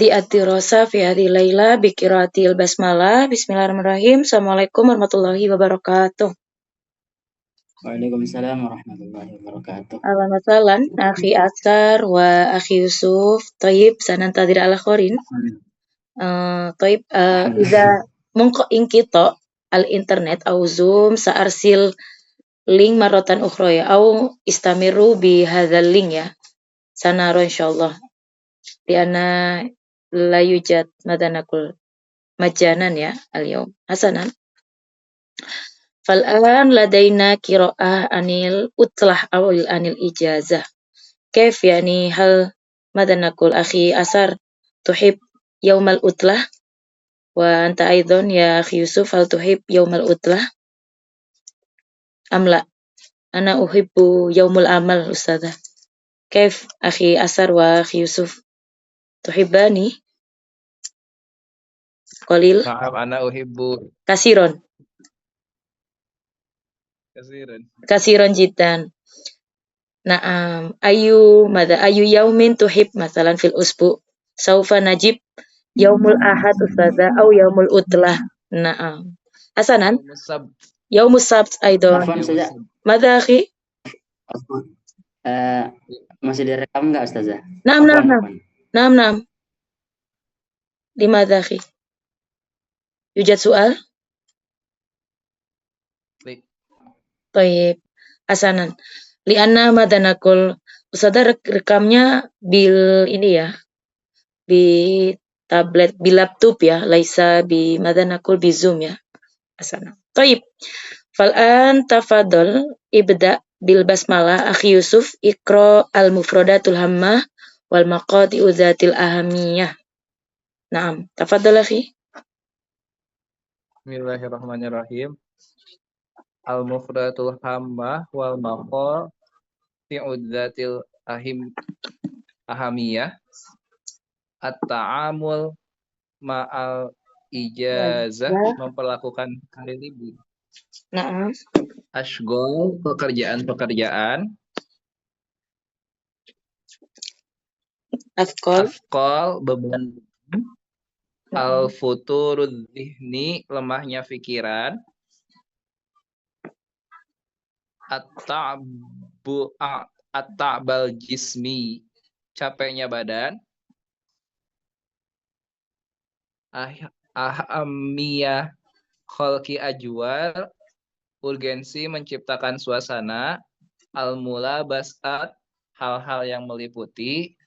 di ad-dirasa fi hadhihi laila bi qiraatil basmalah. Bismillahirrahmanirrahim. Assalamualaikum warahmatullahi wabarakatuh. Waalaikumsalam warahmatullahi wabarakatuh. Ahlan wa sahlan akhi Askar wa akhi Yusuf. Thayyib sanantadir ala khorin. Thayyib idza inqita al-internet au Zoom sa'arsil link marratan ukhra ya au istamiru bi hadzal link ya. Sanaro insyaallah. Liana la yujad madanakul majanan ya al-yawm. Hasanan. Fal'an ladaina qira'ah anil utlah awil anil ijazah. Kaif yani hal madanakul akhi Asar tuhib yaumal utlah wa anta aidan ya akhi Yusuf hal tuhib yaumal utlah amla ana uhibbu yaumul amal ustazah. Kaif akhi Asar wa akhi Yusuf tuhibbani qalil Na'am, ana uhibbu kasiron kasiron jiddan. Na'am, ayu yaumin tuhib masalan fil usbu saufa najib yaumul ahad ustazah au yaumul utlah. Na'am. Hasanan musab. yaumus sabt aidan. Afwan Ustazah. Mada akhi? Masih direkam enggak Ustazah? Naam, naam, naam. Afwan. Naam, naam. Limadha akhi? Yujad soal? Baik. Baik. Hasanan. Lianna madanakul ustazah rekamnya bil ini ya. Bi tablet, bi laptop ya, laisa bi madanakul bi Zoom ya. Hasanan. Baik. Fal'an tafadhol ibda bil basmalah akhi Yusuf iqra al-mufradatul hammah wal maqadi'u dzatil ahamiyah. Naam, tafadhol akhi. Bismillahirrahmanirrahim. Al-mufradatul hammah wal maqadi'u dzatil ahamiyah. At-ta'amul ma'al ijazah, memperlakukan hari libur. Naam. Ashgol, pekerjaan-pekerjaan. Afqal, beban. Al-futurud dhihni, lemahnya pikiran. At-ta'bal jismi, capeknya badan. Ahamiyah khalqi ajwal, urgensi menciptakan suasana. Al-mula basat, hal-hal yang meliputi.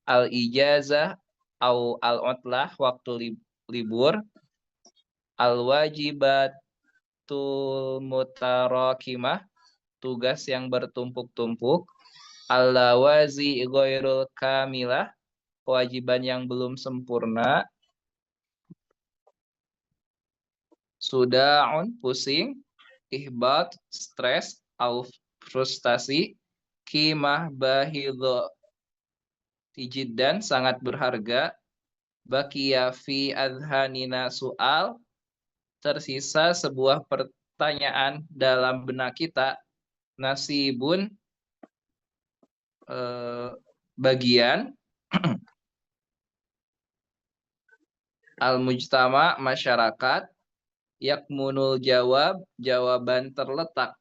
Al-ijazah au al-utlah, waktu libur. Al-wajibatul mutarakimah, tugas yang bertumpuk-tumpuk. Al-lawazi ghairul kamilah, kewajiban yang belum sempurna. Suda'un, pusing. Ihbat, stres. Au frustasi. Qimah bahidho, jiddan, sangat berharga. Baqiya fi adhanina soal, tersisa sebuah pertanyaan dalam benak kita. Nasibun, bagian. Al-mujtama, masyarakat. Yakmunul jawab, jawaban terletak.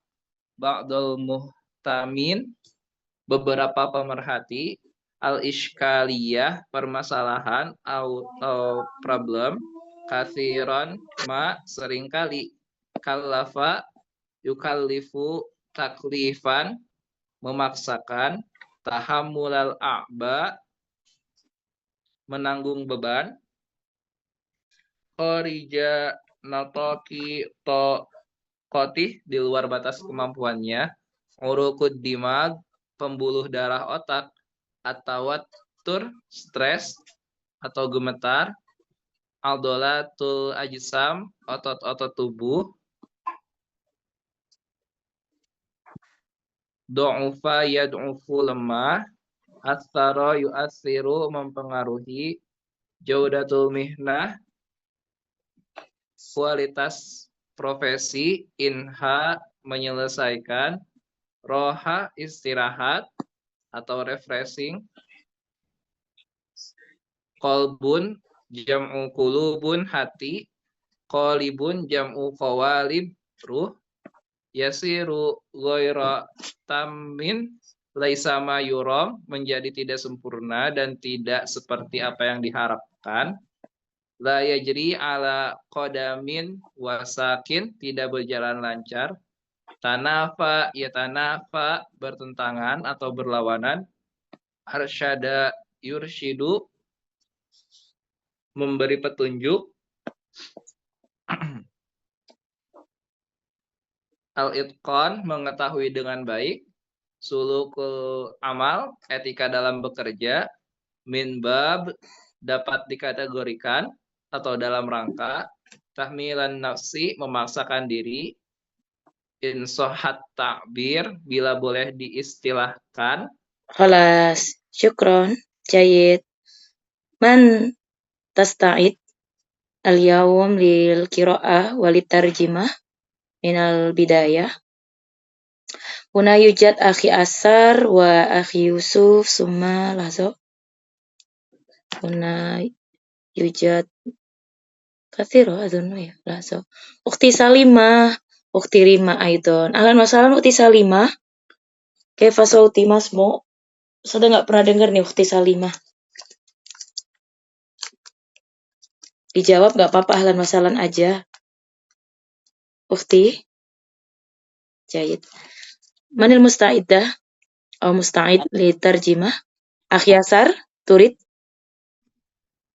Ba'dul muhtamin, beberapa pemerhati. Al-ishkaliyah, permasalahan atau problem. Kathiron ma, seringkali. Kallafa, yukallifu, taklifan, memaksakan. Tahammulal a'ba, menanggung beban. Kharija natoki to kotih, di luar batas kemampuannya. Urukud dimag, pembuluh darah otak. At-tawattur, stres atau gemetar. Aldolatul ajsam, otot-otot tubuh. Du'ufa yad'ufu, lemah. Athara yu'athiru, mempengaruhi. Jaudatul mihnah, kualitas profesi. Inha, menyelesaikan. Roha, istirahat atau refreshing. Qalbun jam'u qulubun hati, qalibun jam'u qawalib ruh, yasiru ghaira tamin laisa ma yuram menjadi tidak sempurna dan tidak seperti apa yang diharapkan. La yajri ala qadamin wasakin tidak berjalan lancar. Tanafa yatanafa bertentangan atau berlawanan. Arsyada yurshidu memberi petunjuk. Al-itqan mengetahui dengan baik. Sulukul amal etika dalam bekerja. Min bab dapat dikategorikan atau dalam rangka tahmilan nafsi memaksakan diri. Insohat ta'bir bila boleh diistilahkan. Khalas, syukron, jayid. Man tasta'id al-yawm lil qira'ah walit tarjimah minal bidayah. Huna yujad akhi Asar wa akhi Yusuf summa lazo. Huna yujad kathiro adunu ya lazo. Ukhti Salimah, Ukhti Rima Aidon. Ahlan wa sahlan Ukhti Salimah. Kaifa sauti masmu? Sudah nggak pernah dengar nih Ukhti Salimah. Dijawab nggak apa-apa, ahlan wa sahlan aja. Ukhti. Jayid. Manil musta'iddah? Atau musta'id li tarjimah? Akhi Asar, turid?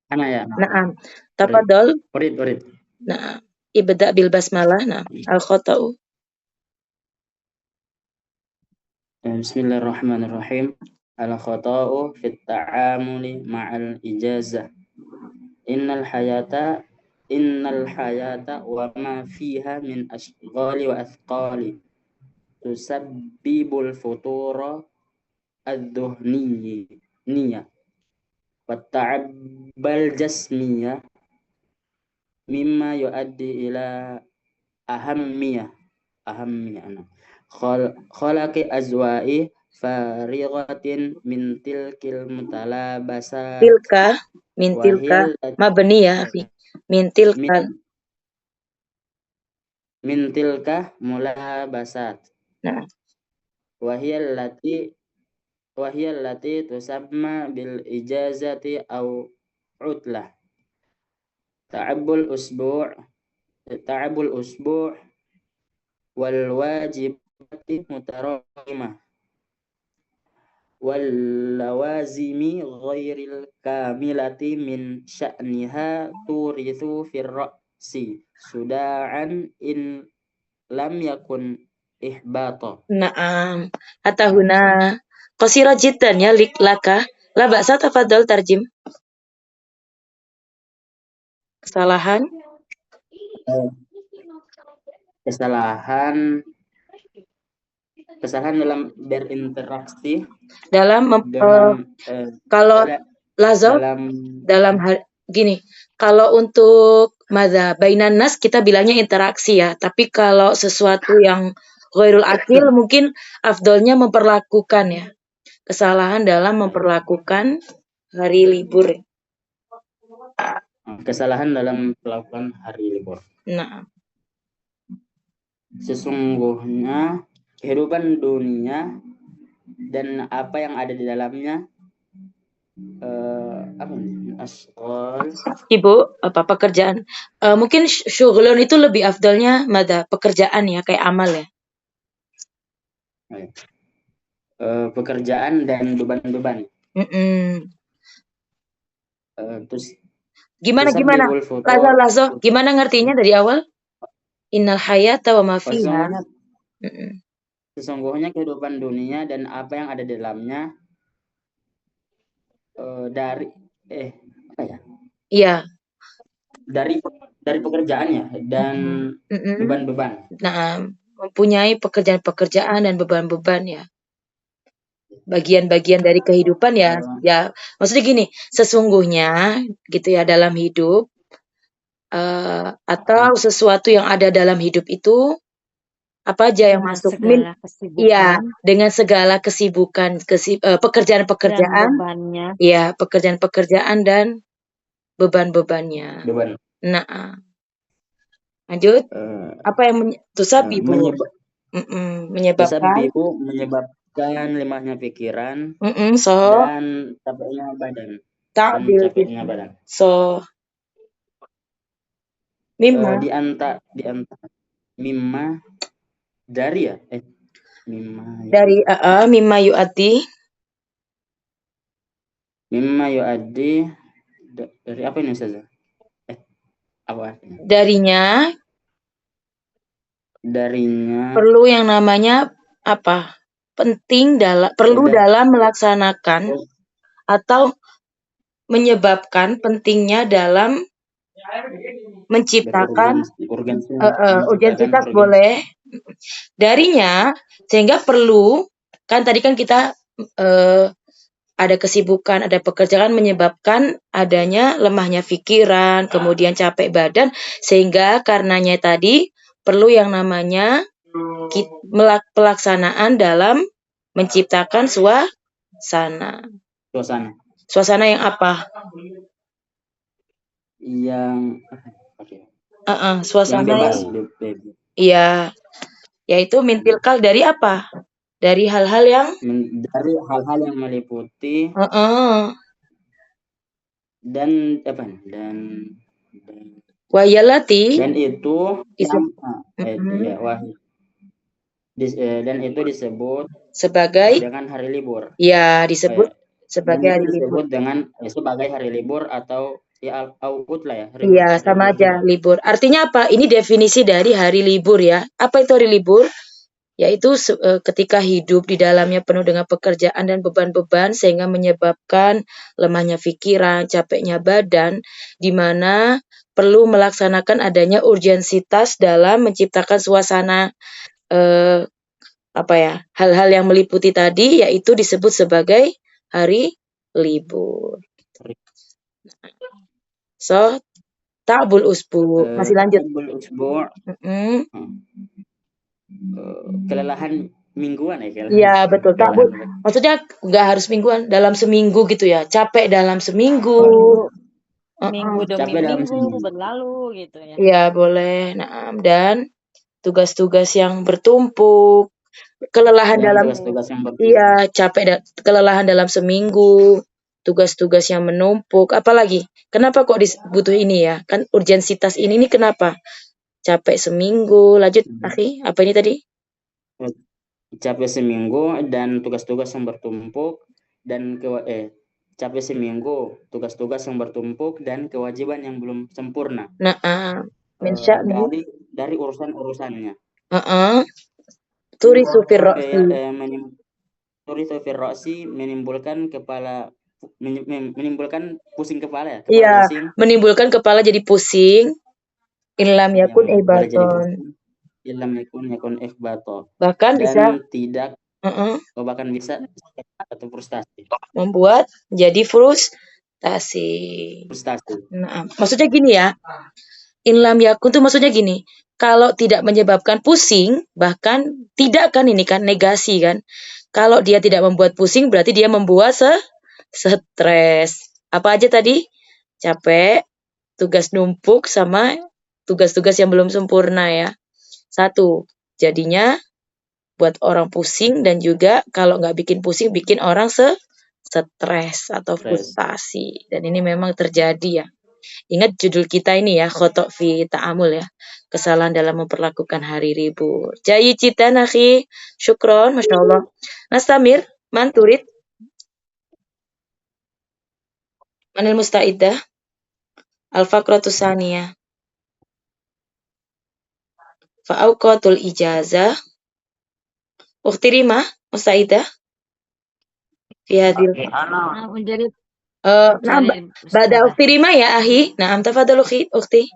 Ana ya. Naam. Tafadhol. Urid. Naam. Ibda bil basmalah. Naam. Al-khata'u. Bismillahirrahmanirrahim. Al-khata'u fit ta'amuli ma'al ijazah. Innal hayata wa ma fiha min ashghali wa athqali tusabbibul futura ad-dhuhniyya wa ta'abbal jasmiyya mimma yuaddi ila ahammiyah khalaqi azwa'i farighatin min tilkil mutalabasat Tilka. Min tilka. Mabni ya, akhi. Min tilka. Min tilka mulabasat. Nah. Wahiyal lati tusamma bil ijazati au utlah. Ta'abul usbu' wal wajibati mutarakimah wal lawazimi ghairil kamilati min sya'niha turithu fir ra'si suda'an in lam yakun ihbata. Naam. Hatta huna qasira jiddan ya laka. La ba'sa tafadhal tarjim. Kesalahan dalam berinteraksi kalau lazo gini, kalau untuk madza bainan nas kita bilangnya interaksi ya, tapi kalau sesuatu yang ghairul akil mungkin afdolnya memperlakukan ya. Kesalahan dalam memperlakukan hari libur. Kesalahan dalam melakukan hari libur. Nah, sesungguhnya kehidupan dunia dan apa yang ada di dalamnya Ibu, apa pekerjaan? Mungkin syughlun itu lebih afdalnya madza pekerjaan ya, kayak amal ya. Pekerjaan dan beban-beban. Terus gimana? Lazo, gimana ngertinya dari awal? Innal hayata wa ma fiha. Sesungguhnya kehidupan dunia dan apa yang ada di dalamnya dari Iya. Dari pekerjaannya dan beban-beban. Nah, mempunyai pekerjaan-pekerjaan dan beban-beban ya. Bagian-bagian dari kehidupan ya. Ya, maksudnya gini, sesungguhnya gitu ya dalam hidup atau sesuatu yang ada dalam hidup itu apa aja yang masuk? Iya, dengan segala kesibukan, pekerjaan-pekerjaan. Iya, pekerjaan-pekerjaan dan beban-bebannya. beban. Nah, lanjut. Apa yang tusabibu? Menyebabkan. Tusabibu menyebabkan lemahnya pikiran So dan capeknya badan. ta'dil so mimma Di antara mimma dari ya mimma dari mimma yu'ati dari apa ini Ustazah? Apa artinya? Darinya perlu yang namanya apa? Perlu dalam melaksanakan atau menyebabkan pentingnya dalam menciptakan urgensitas boleh darinya, sehingga perlu kan tadi kan kita ada kesibukan, ada pekerjaan menyebabkan adanya lemahnya pikiran, kemudian capek badan, sehingga karenanya tadi perlu yang namanya pelaksanaan dalam menciptakan suasana. Suasana yang apa? Yang suasana yang iya, yaitu mintilkal dari apa? Dari hal-hal yang meliputi dan wayalati dan itu dan itu disebut sebagai dengan hari libur. Ya, disebut sebagai hari libur. Sebagai hari libur atau output lah ya. Iya, sama aja libur. Artinya apa? Ini definisi dari hari libur ya. Apa itu hari libur? Yaitu ketika hidup di dalamnya penuh dengan pekerjaan dan beban-beban sehingga menyebabkan lemahnya pikiran, capeknya badan, di mana perlu melaksanakan adanya urgensitas dalam menciptakan suasana hal-hal yang meliputi tadi, yaitu disebut sebagai hari libur. So, ta'bul usbu. Masih lanjut. Ta'bul usbu. Kelelahan mingguan ya. Iya, betul. Ta'bul. Maksudnya nggak harus mingguan, dalam seminggu gitu ya. Capek dalam seminggu. Minggu demi minggu berlalu gitu ya. Iya, boleh. Nah, dan tugas-tugas yang bertumpuk, kelelahan kelelahan dalam seminggu, tugas-tugas yang menumpuk, apalagi kenapa kok butuh ini ya, kan urgensitas ini nih kenapa capek seminggu. Lanjut akhi, apa ini tadi? Capek seminggu dan tugas-tugas yang bertumpuk dan capek seminggu, tugas-tugas yang bertumpuk dan kewajiban yang belum sempurna. Dari urusan-urusannya. Turisu firrosi menimbulkan pusing kepala ya. Iya, menimbulkan kepala jadi pusing. Ilam yakun ibaton. Bahkan dan bisa tidak bahkan bisa atau frustasi. Membuat jadi frustasi. Nah, maksudnya gini ya. Ilam yakun tuh maksudnya gini. Kalau tidak menyebabkan pusing, bahkan tidak kan ini kan negasi kan. Kalau dia tidak membuat pusing berarti dia membuat stres. Apa aja tadi? Capek, tugas numpuk sama tugas-tugas yang belum sempurna ya. 1, jadinya buat orang pusing dan juga kalau nggak bikin pusing bikin orang stres atau frustasi. Dan ini memang terjadi ya. Ingat judul kita ini ya, khotok fi ta'amul ya. Kesalahan dalam memperlakukan hari libur. Jayi cita akhi. Syukron, Masya Allah. Nastamir, manturid. Manil musta'iddah. Al-faqratus saniyah. Fa'auqatul ijazah. Ukhti Rima, musta'iddah. Fi hadil. Menjadi Bada ukhti Rima ya ahi. Naam tafadhal ukhti.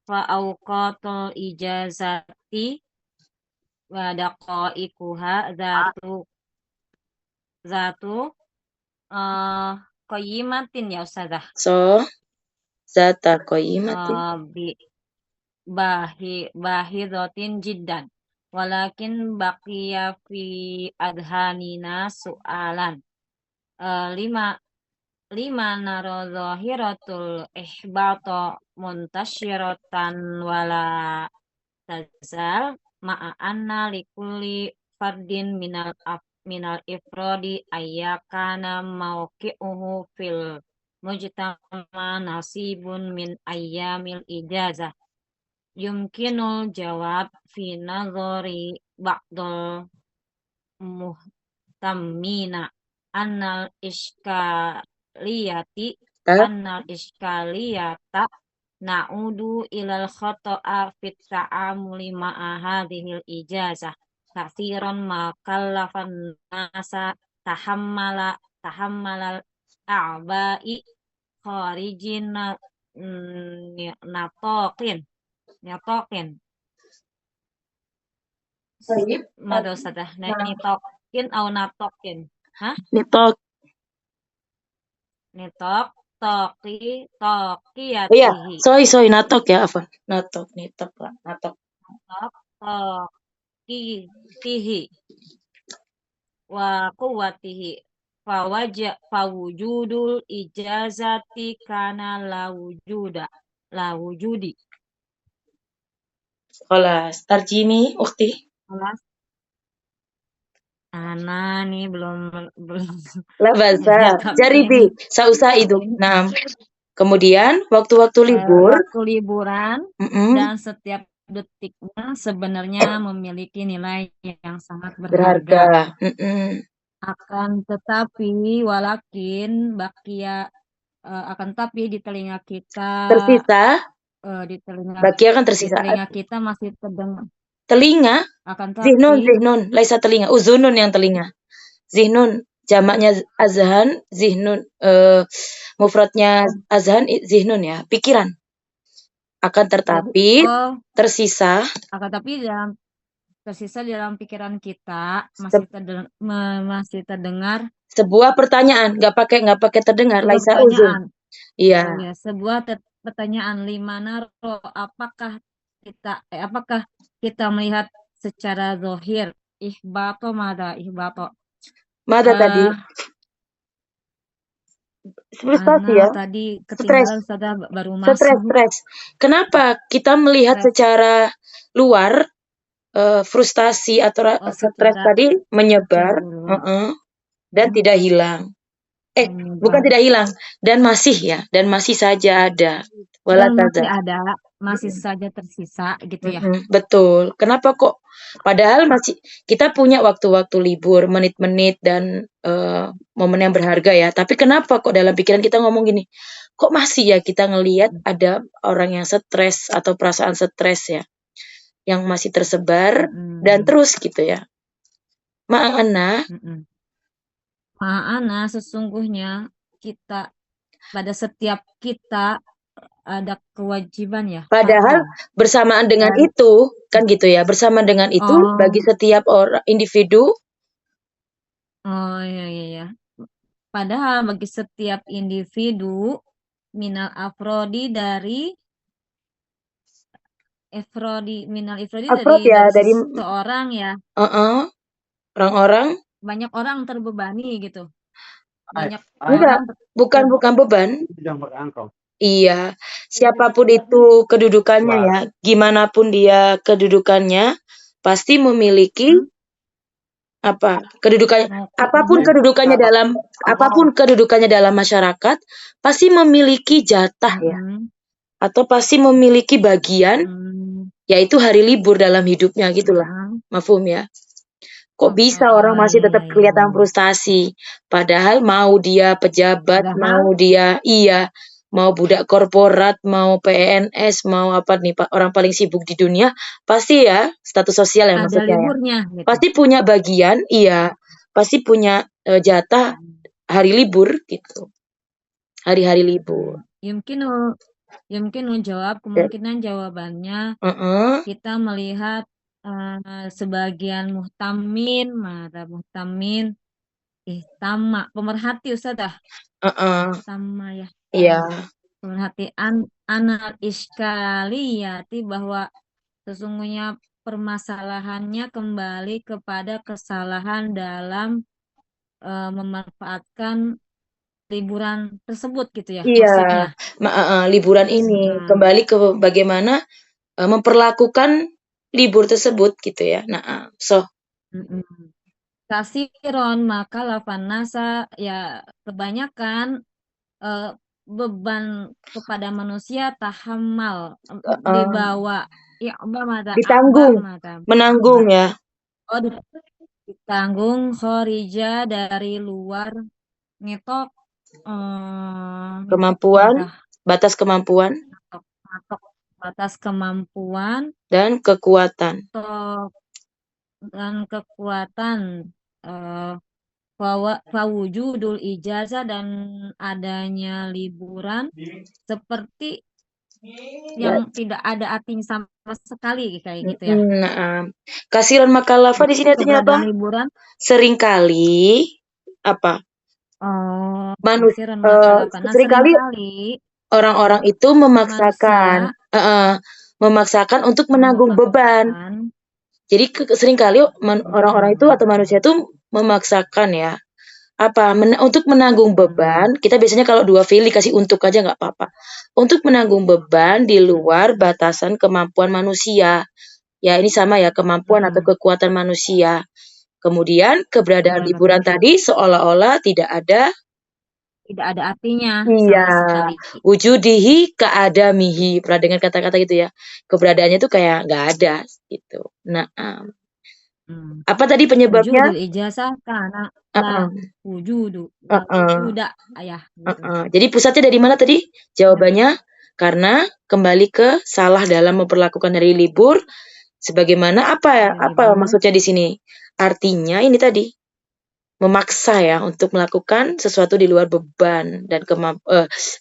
Fa'auqatul ijazati wa daqa'iquha zatu qayyimatin ya Ustazah. So, zata qayyimatin. Bahidatin jiddan. Walakin baqiya fi adhanina su'alan. 5. lima naro zahiratul ihbata muntasyiratan wala tazal ma'a anna likulli fardin minal ifradi ayyakana mauqi'uhu fil mujtama nasibun min ayyamil ijazah yumkinul jawab fi nazari ba'dul muhtammina annal iskaliyati annal iskaliyata na'udu ilal khata'a fit ta'amuli ma'a hadhil ijazah katsiran ma kallafan nasa tahammalal a'ba'i kharijin natoqin Baik. mado sadah nitokin au natokin Nitok. nitok Oh iya, tokiyatihi sorry, natok ya, apa? Natok, nitok lah, natok. nitok tokiyatihi wa quwwatihi fawujudul ijazati kana la wujudi Kelas, tarjimi, ukti. Kelas Ana nih belum La bahasa, jaribi, sausa itu. Nah, kemudian waktu-waktu libur, waktu liburan dan setiap detiknya sebenarnya memiliki nilai yang sangat berharga. Akan tetapi walakin bakia akan tapi di telinga kita tersisa, di telinga bakia kan tersisa. Di telinga kita masih terdengar. Telinga, Akan tapi zihnun, laisa telinga, uzunun yang telinga. Zihnun, jamaknya azhan, zihnun, mufradnya azhan, zihnun ya, pikiran. Akan tetapi tersisa. Akan tapi tersisa di dalam pikiran kita masih terdengar sebuah pertanyaan, nggak pakai terdengar, laisa uzun. Iya. Sebuah pertanyaan limana apakah kita melihat secara zahir ihbato Mada tadi? Frustasi ya? Tadi ketinggalan sudah baru masuk. Stres. Kenapa kita melihat secara luar frustasi atau stres tadi menyebar dan tidak hilang. Bukan tidak hilang, dan masih saja ada. Masih saja tersisa gitu ya. Betul. Kenapa kok? Padahal masih kita punya waktu-waktu libur, menit-menit dan momen yang berharga ya. Tapi kenapa kok dalam pikiran kita ngomong gini? Kok masih ya kita ngelihat ada orang yang stres atau perasaan stres ya, yang masih tersebar dan terus gitu ya. Ma'ana sesungguhnya kita pada setiap kita ada kewajiban ya. Padahal bersamaan dengan itu kan gitu ya. Bersama dengan itu bagi setiap orang individu. Oh iya. Padahal bagi setiap individu minal afrodi dari seorang ya. Orang-orang. Banyak orang terbebani gitu. Bukan beban. Iya, siapapun itu kedudukannya ya, gimana pun dia kedudukannya, pasti memiliki apapun kedudukannya dalam masyarakat, pasti memiliki jatah ya, atau pasti memiliki bagian, yaitu hari libur dalam hidupnya gitulah, mafhum ya. Kok bisa orang masih tetap kelihatan frustasi, padahal mau dia pejabat, mau dia mau budak korporat, mau PNS, mau apa nih orang paling sibuk di dunia, pasti ya status sosial yang maksudnya liburnya, ya. Gitu. Pasti punya bagian, pasti punya jatah hari libur gitu. Hari-hari libur. Mungkin jawab kemungkinan jawabannya kita melihat sebagian muhtamin ihtama pemerhati Ustazah. Sama ya. Iya. Pemerhati anal iskaliyati bahwa sesungguhnya permasalahannya kembali kepada kesalahan dalam memanfaatkan liburan tersebut gitu ya Iya, maksudnya. liburan ini kembali ke bagaimana memperlakukan libur tersebut gitu ya. Nah, Kasiron maka lafanasa ya kebanyakan beban kepada manusia tahamal dibawa ya ditanggung, menanggung ya. Oh, ditanggung khorija dari luar ngetok Kemampuan, batas kemampuan batas kemampuan dan kekuatan. Dan kekuatan fawujudul ijazah dan adanya liburan seperti yang tidak ada artinya sama sekali kayak gitu ya. Kasiran makalafa di sini artinya apa? Liburan seringkali apa? Seringkali orang-orang itu memaksakan untuk menanggung beban. Jadi seringkali orang-orang itu atau manusia itu memaksakan ya untuk menanggung beban. Kita biasanya kalau dua fil dikasih untuk aja nggak apa-apa. Untuk menanggung beban di luar batasan kemampuan manusia. Ya ini sama ya, kemampuan atau kekuatan manusia. Kemudian keberadaan liburan tadi seolah-olah tidak ada artinya iya, sama sekali. wujudihi keadamihi. Pernah dengar kata-kata gitu ya? Keberadaannya itu kayak nggak ada gitu. Nah, apa tadi penyebabnya? Wujudul ijazah karena wujuda ayah. Jadi pusatnya dari mana tadi? Jawabannya karena kembali ke salah dalam memperlakukan hari libur. Sebagaimana apa ya? Apa maksudnya di sini? Artinya ini tadi memaksa ya untuk melakukan sesuatu di luar beban dan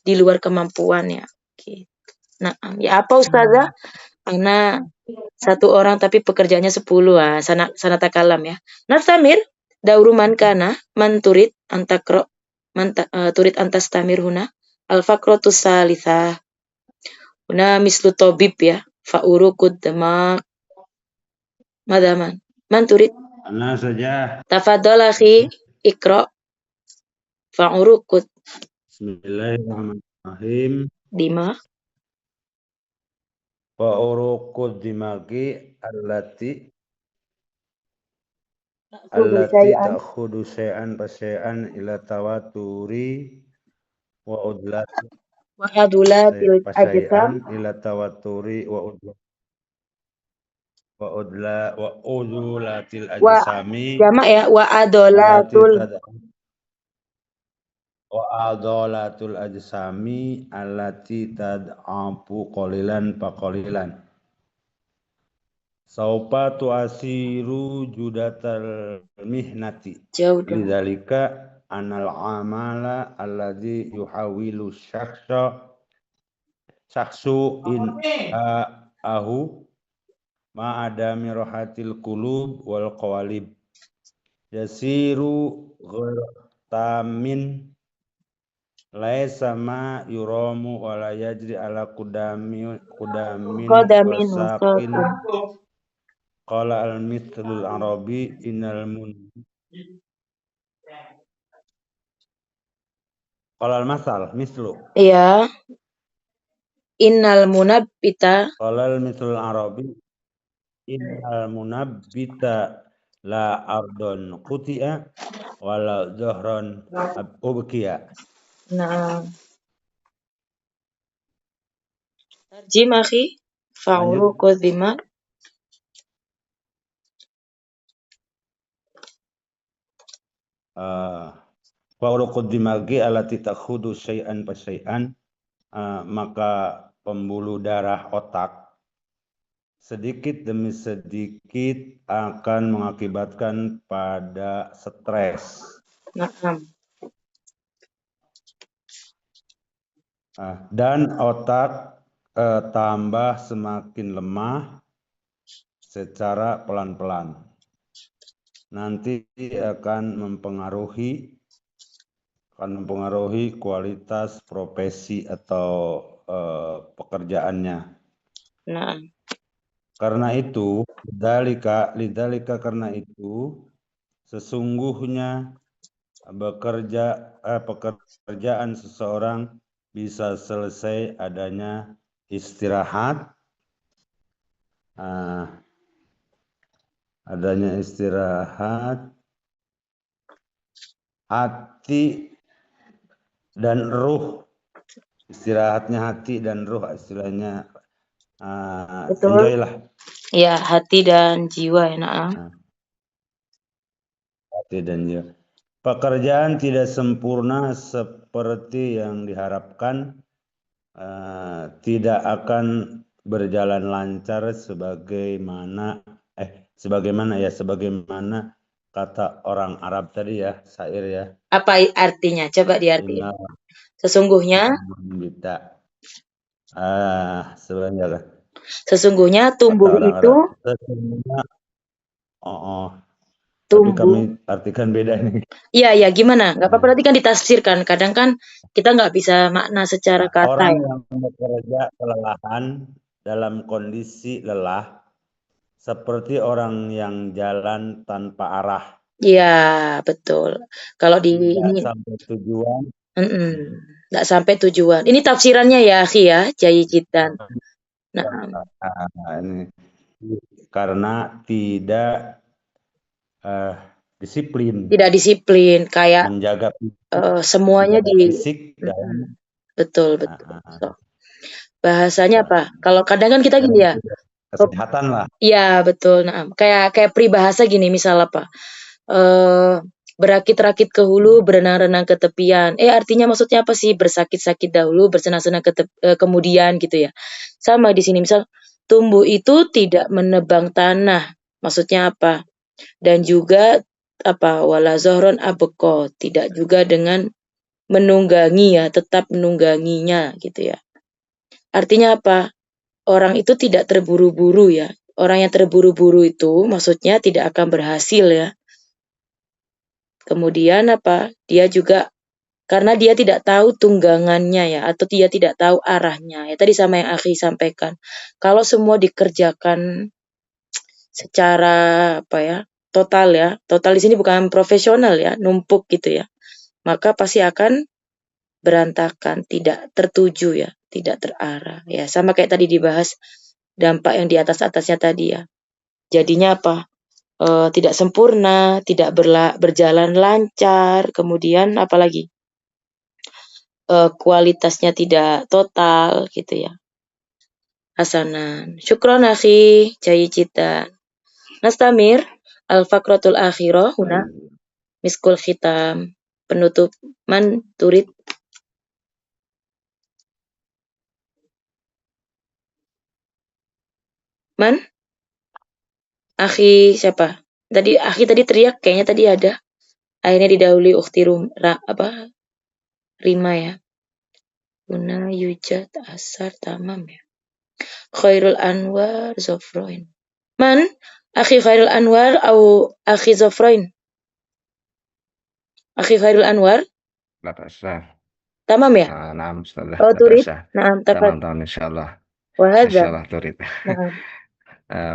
di luar kemampuannya. Oke. Nah, ya apa Ustazah? Karena satu orang tapi pekerjaannya 10 sanata kalam ya. Nastamir dauru man kana man turid antakro turid antastamir huna al-faqratus salitsah. Huna mislu tabib ya. Fa'urukud demak madaman. Man turid? Ana saja. Tafadhal akhi, ikra. Fa'urukud. Bismillahirrahmanirrahim. Dima. Fa'urukud dimagi allati ta'khudu syai'an pasyai'an ila tawaturi wa udlati wa adulatil ajsam ila tawaturi wa udulatil ajsami jamak ya wa adolatul ajsami allati tad'afu qalilan faqalilan saupa tu'asiru judatal mihnati lidzalika anal amala alladzi yuhawilu syaksu in ahu ma'adami rohatil qulub wal qawalib yasiru ghirtamin laisa ma yuramu wala yajri ala kudamin wasakin qala al-mithlul arabi qala al-masal mislu iya innal munabbita qala al-mithlul arabi innal munabbita la ardon quti'a wala dhahran ubkiya. Nah, tarjim akhi fa'ulu qadima fa'ulu qadimagi alati takhudu syai'an pasyai'an maka pembuluh darah otak sedikit demi sedikit akan mengakibatkan pada stres. Dan otak tambah semakin lemah secara pelan-pelan. Nanti akan mempengaruhi kualitas profesi atau pekerjaannya. Nah. Karena itu, lidalika karena itu, sesungguhnya pekerjaan seseorang bisa selesai adanya istirahat, hati dan ruh. Istirahatnya hati dan ruh, istilahnya Betul. enjoy lah. Ya, hati dan jiwa ya, nah. Hati dan jiwa. Pekerjaan tidak sempurna seperti yang diharapkan, tidak akan berjalan lancar sebagaimana kata orang Arab tadi ya, syair ya. Apa artinya? Coba diartikan. Sesungguhnya sebenarnya Sesungguhnya tumbuh kata orang itu Arab, sesungguhnya, tapi kami artikan beda nih. Iya, gimana? Nggak apa-apa, nanti kan ditafsirkan. Kadang kan kita nggak bisa makna secara kata Orang ya. yang bekerja kelelahan dalam kondisi lelah seperti orang yang jalan tanpa arah. Iya, betul. Kalau di Tidak ini sampai tujuan. nggak sampai tujuan. Ini tafsirannya ya, Akhi ya, Jai Jidan. Nah, Ini karena tidak disiplin. tidak disiplin, kayak Menjaga semuanya fisik dan betul. So, bahasanya apa? Kalau kadang kan kita gini ya. kesehatan lah. Iya, betul. Nah, kayak peribahasa gini, misal apa? Berakit-rakit ke hulu, berenang-renang ke tepian. Artinya maksudnya apa sih? Bersakit-sakit dahulu, bersenang-senang kemudian gitu ya. Sama di sini, misal tumbuh itu tidak menebang tanah. Maksudnya apa? Dan juga apa? Wala zohron abeko, tidak juga dengan menunggangi ya, tetap menungganginya gitu ya. Artinya apa? Orang itu tidak terburu-buru ya. Orang yang terburu-buru itu maksudnya tidak akan berhasil ya. Kemudian apa? Dia juga karena dia tidak tahu tunggangannya ya, atau dia tidak tahu arahnya. Ya tadi sama yang Akhi sampaikan. Kalau semua dikerjakan secara apa ya? Total ya. Total di sini bukan profesional ya, numpuk gitu ya. Maka pasti akan berantakan, tidak tertuju ya, tidak terarah. Ya, sama kayak tadi dibahas dampak yang di atasnya tadi ya. Jadinya apa? Tidak sempurna, tidak berjalan lancar, kemudian apalagi kualitasnya tidak total gitu ya. Hasanan. Syukron akhi, Jai Cita. Nastamir, al-fakratul akhirah, huna, miskul khitam, penutup man turid. Man? Akhi siapa? Akhi tadi teriak, kayaknya tadi ada. Akhirnya didahului ukhti Rima ya. Huna yujat asar tamam ya. Khairul Anwar Zofroin. Man? Akhi Khairul Anwar atau Akhi Zofroin? Akhi Khairul Anwar? لا بأس. Tamam ya? نعم أستاذة Oh, لا turid. بأس. Naam, تمام tafad. إن شاء الله إن Wahadza. شاء الله تريد. Naam.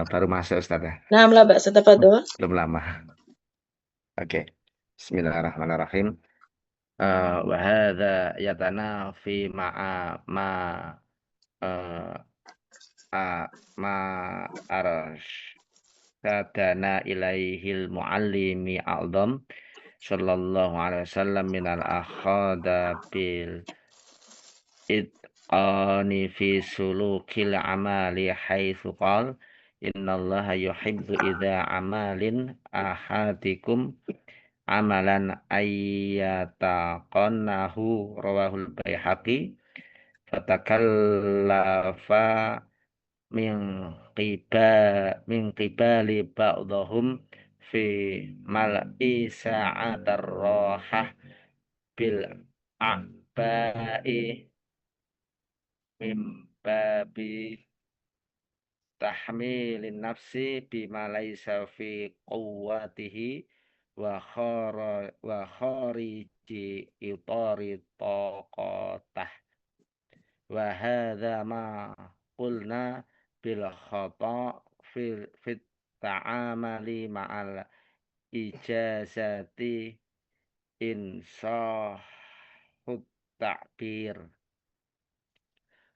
baru masuk Ustazah. Naam la ba'sa, tafadhol. Belum lama. Oke. Bismillahirrahmanirrahim. Wa hadza yatanafi ma'a ma arsyadana ilaihil muallimi a'dham sallallahu alaihi wasallam minal akhada bil itqani fi sulukil amali haitsu qala innallaha yuhibbu idza amalin ahadikum amalan ayyataqannahu rawahul Baihaqi fatakallafa min qibali ba'dahum fi mal'i sa'atar rohah bil a'ba'i min babi tahmilin nafsi bima laisa fi quwwatihi wa khariji itari taqatah wa hadza ma qulna bil khata fit ta'amali ma'al ijazati insahut ta'bir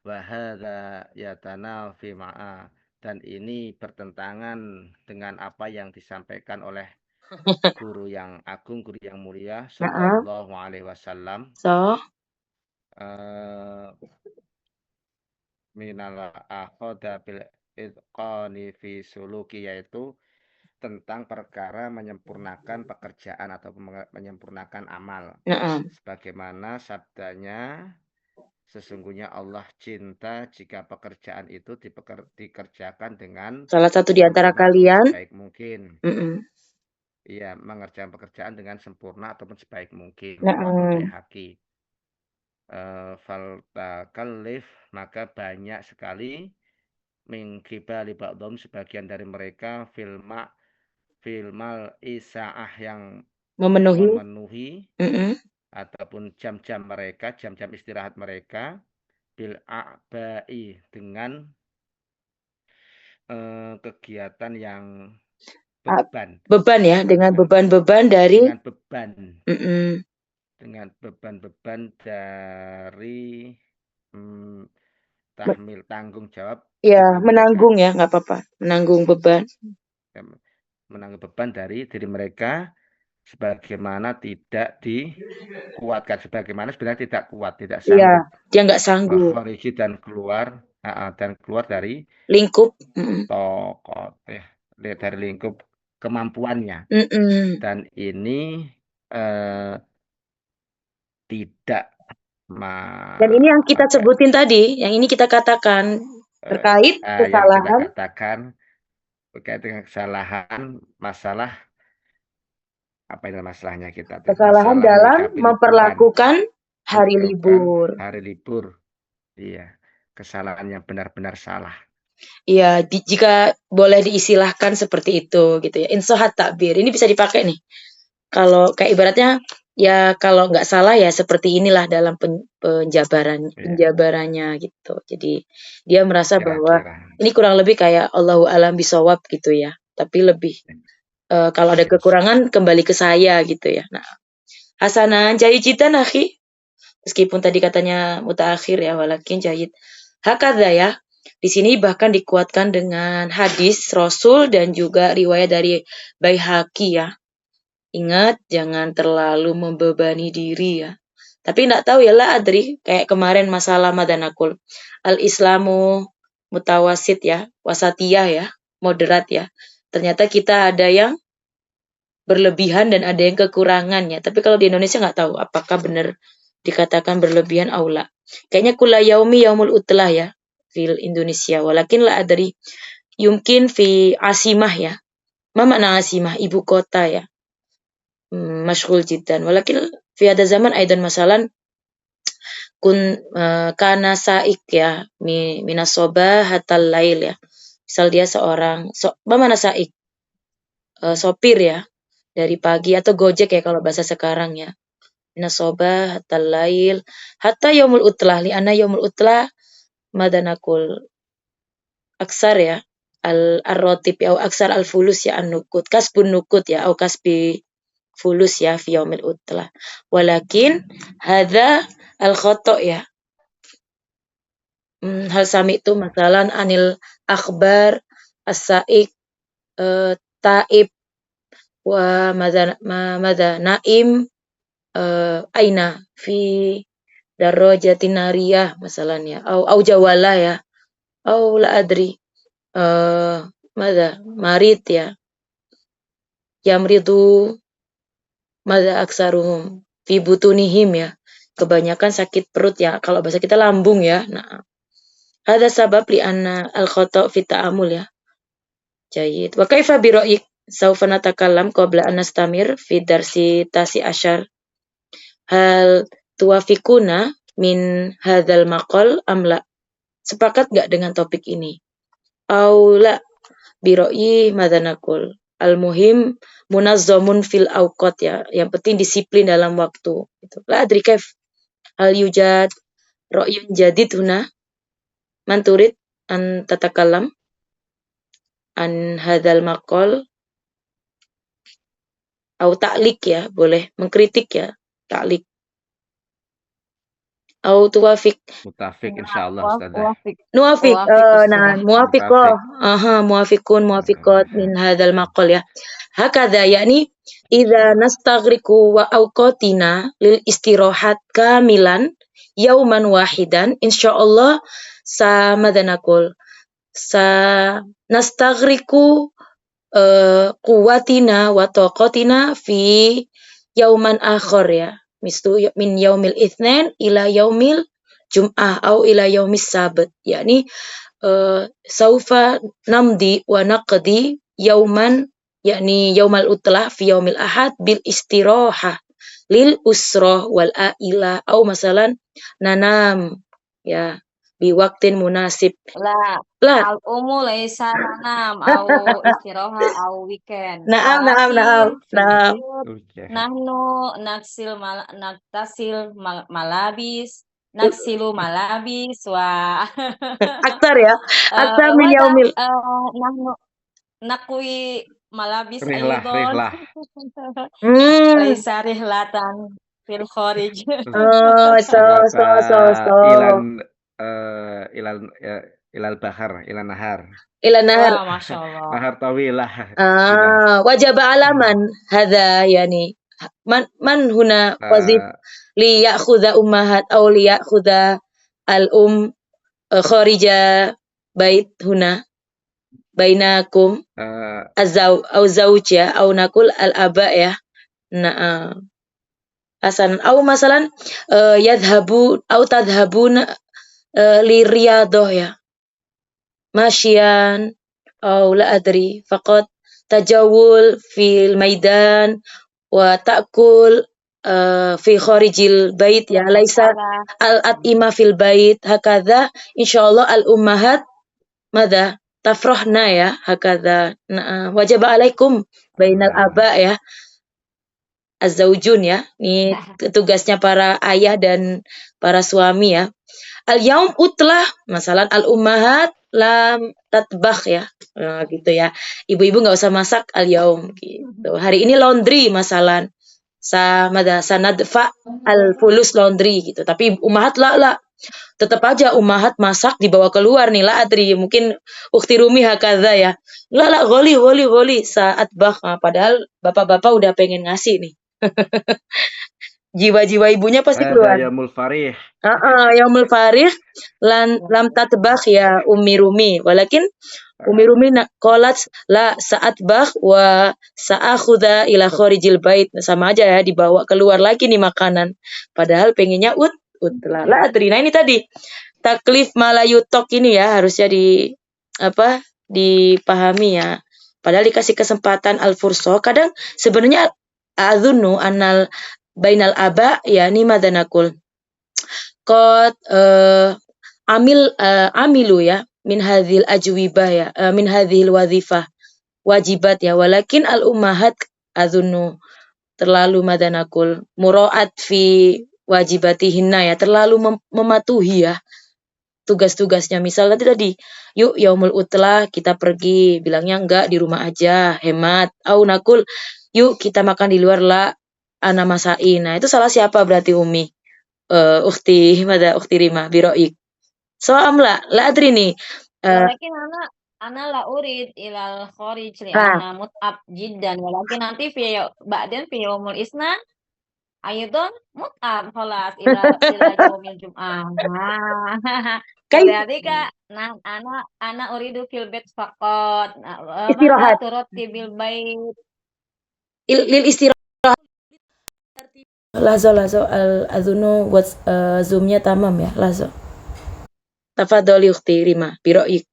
wa hadza yatanafi ma'a, dan ini bertentangan dengan apa yang disampaikan oleh guru yang agung, guru yang mulia Naam. sallallahu alaihi wasallam, So, minal akhoda bil itqani fi suluki, yaitu tentang perkara menyempurnakan pekerjaan atau menyempurnakan amal. naam. Sebagaimana sabdanya, sesungguhnya Allah cinta jika pekerjaan itu dikerjakan dengan Salah satu di antara sempurna ataupun kalian, sebaik mungkin. Iya, mengerjakan pekerjaan dengan sempurna ataupun sebaik mungkin. Rawahul naam. Baihaqi. Faltakallif, maka banyak sekali min qibali ba'dhum, sebagian dari mereka filmal isaah, yang memenuhi ataupun jam-jam mereka, jam-jam istirahat mereka, bil a'bai, dengan kegiatan yang beban. Beban ya, dengan beban-beban dari Dengan beban. Dengan beban-beban dari tahmil, tanggung jawab. Ya, menanggung ya, nggak apa-apa. Menanggung beban. Menanggung beban dari diri mereka, sebagaimana tidak dikuatkan, sebagaimana sebenarnya tidak kuat, tidak sanggup. Iya, dia nggak sanggup. Wakhariji, dan keluar dari Lingkup. Dari lingkup kemampuannya. Dan ini tidak. Dan ini yang kita sebutin tadi, yang ini kita katakan terkait kesalahan. Yang kita katakan terkait dengan kesalahan, masalah apa itu masalahnya kita? Kesalahan dalam memperlakukan hari libur. Hari libur, iya, kesalahan yang benar-benar salah. Iya, jika boleh diistilahkan seperti itu gitu ya. Insohat takbir, ini bisa dipakai nih. Kalau kayak ibaratnya ya kalau nggak salah ya seperti inilah dalam penjabarannya gitu. Jadi dia merasa bahwa ini kurang lebih kayak Allahu alam bisawab gitu ya. Tapi lebih kalau ada kekurangan kembali ke saya gitu ya. Nah, hasanan jayidan akhi. Meskipun tadi katanya mutaakhir ya, walakin jayid. Hakadha ya. Di sini bahkan dikuatkan dengan hadis Rasul dan juga riwayat dari Baihaqi ya. Ingat, jangan terlalu membebani diri ya. Tapi enggak tahu ya lah adri, kayak kemarin masalah madanakul. Al-Islamu mutawasit ya, wasatiyah ya, moderat ya. Ternyata kita ada yang berlebihan dan ada yang kekurangan ya. Tapi kalau di Indonesia nggak tahu apakah benar dikatakan berlebihan aula. Kayaknya kula yaumi yaumul utlah ya fil Indonesia. Walakin la adri yumkin fi asimah ya. Ma makna asimah? Ibu kota ya. Masyghul jiddan. Walakin fi ada zaman aidan masalan kana saik ya minas sobah hatal lail ya. Misal dia seorang mana saik? Sopir ya. Dari pagi atau Gojek ya kalau bahasa sekarang ya. Minas sobah hatal lail hatta yaumul utlah, li anna yaumul utlah madanakul aksar ya al-rotib ya, aksar al-fulus ya, an-nukut kasbun nukut ya, au kasbi fulus ya fi yaumil utlah. Walakin hadza al-khata' ya. Hal sami itu masalan anil akhbar as-saik taib wa madza naim aina fi darajatin nariyah masalahnya au jawala ya au la adri madza marid ya yamridu madza aksaruhum fi butunihim ya, kebanyakan sakit perut ya, kalau bahasa kita lambung ya. Nah, ada sabab li anna al khata' fi ta'amul ya. Jayyid. Wa kaifa bi ra'yik saufa natakallam qabla an nastamir fi darsi tasi asyar. Hal tuwafikuna min hadzal maqal amla? Sepakat gak dengan topik ini? Aula bi ra'yi madanakul. Al-muhim munazzamun fil awqat ya. Yang penting disiplin dalam waktu. Gitu. La adri kaif hal yujad ra'yun jadid huna man turid an tatakallam an hadzal maqal. Au ta'lik ya, boleh mengkritik ya, ta'lik. Au tuwafik. Mutafik Nah, insyaallah Ustazah. wafik Nuwafik, nah Ustazah. muwafiqah, Mutafik. muwafiqun, muwafiqat min hadzal maqal ya. Hakadha yakni idza nastaghriqu wa awqatina lil istirahat kamilan yauman wahidan insyaallah samadanakul sa nastaghriqu quwwatina wa taqatina fi yauman akhar ya. Mislu min yaumil itsnain ila yaumil jum'ah au ila yaumis sabt. Yakni saufa namdi wa naqdi yauman yakni yaumal utlah fi yaumil ahad bil istirahah lil usrah wal aila au masalan nanam ya bi waktin munasib. La La, al-umu laisa nanam au istiraha au weekend. naam. Walakin fil Naam. buyut nahnu naktasil malabis, naksilu malabis wa Aktar ya. Aktar min wada yaumil. nahnu nakwi malabis Rihlah. aidon. Laisa rihlatan fil kharij. So. Ilan ilal bahar, ilan nahar. Ila nahar. Wah, Masya Allah. Nahar tawilah. Wajib alaman hadha yani man huna wazif li ya'khudha ummahat aw li ya'khudha kharija bait huna bainakum zauj ya au nakul al-aba ya. Nah, asan au masalan yadhabu au tadhabuna li riyadah ya. Masyian au la adri faqat tajawul fil maidan wa ta'kul fi kharijil bait ya laisa al-at'ima fil bait hakadha insyaallah al-ummahat madza tafrahna ya hakadha. Wajib alaikum bainal aba ya az-zaujun ya. Ini tugasnya para ayah dan para suami ya. Al-yaum utlah masalan al-ummahat lam tatbakh ya. Gitu ya. Ibu-ibu nggak usah masak al-yaum gitu. Hari ini laundry masalan sanadfa al-fulus laundry gitu. Tapi ummahat la tetap aja ummahat masak dibawa keluar nih la adri mungkin ukhti Rumi hakadha ya. La goli saat bak. Padahal bapak-bapak udah pengen ngasih nih. Jiwa-jiwa ibunya pasti keluar. Yaumul farih. Yaumul farih lam tatbakh ya Ummi Rumi. Walakin Ummi Rumi qalat la saat bakh wa sa'akhudha ila kharijil bait. Sama aja ya dibawa keluar lagi nih makanan. Padahal pengennya utlah. La adri. Nah ini tadi taklif malayutok ini ya harusnya dipahami ya. Padahal dikasih kesempatan al-furso. Kadang sebenarnya adzunnu annal bainal aba yani madanakul qad amilu ya min hadhil ajwibah ya min hadhil wazifah wajibat ya walakin al ummahat adzunnu terlalu madanakul muraat fi wajibatihinna ya terlalu mematuhi ya tugas-tugasnya. Misalnya tadi yuk yaumul utlah kita pergi bilangnya enggak di rumah aja hemat au nakul yuk kita makan di luar la ana masain. Nah itu salah siapa berarti Umi ukhti Rima biroik soam la adri nih Walakin ana la urid ilal kharij li ana mut'ab jiddan walakin nanti ba'dan fi yaumul isna aidon mut'ab khalas ila yaumil jum'ah. Berarti Kak, nah ana uridu fil bait faqat. Istirahat. Turati bil bait. Lil istirahat. Lazo al-azunu zoomnya tamam ya lazo. Tafadhali ukhti Rima biroik.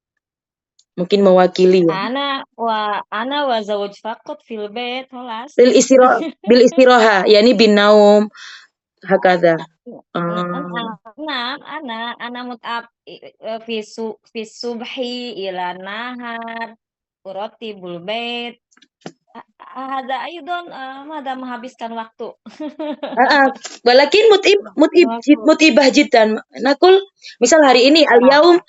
Mungkin mewakili ya. Ana wa zawj faqat fil bait khalas. Bil istiraha yani bin naum hakadha. Ana mut'ab fi subhi ila nahar uratibul bait. Ada ayudon mada menghabiskan waktu. Walakin mutibah jiddan. Nakul misal hari ini al-yaum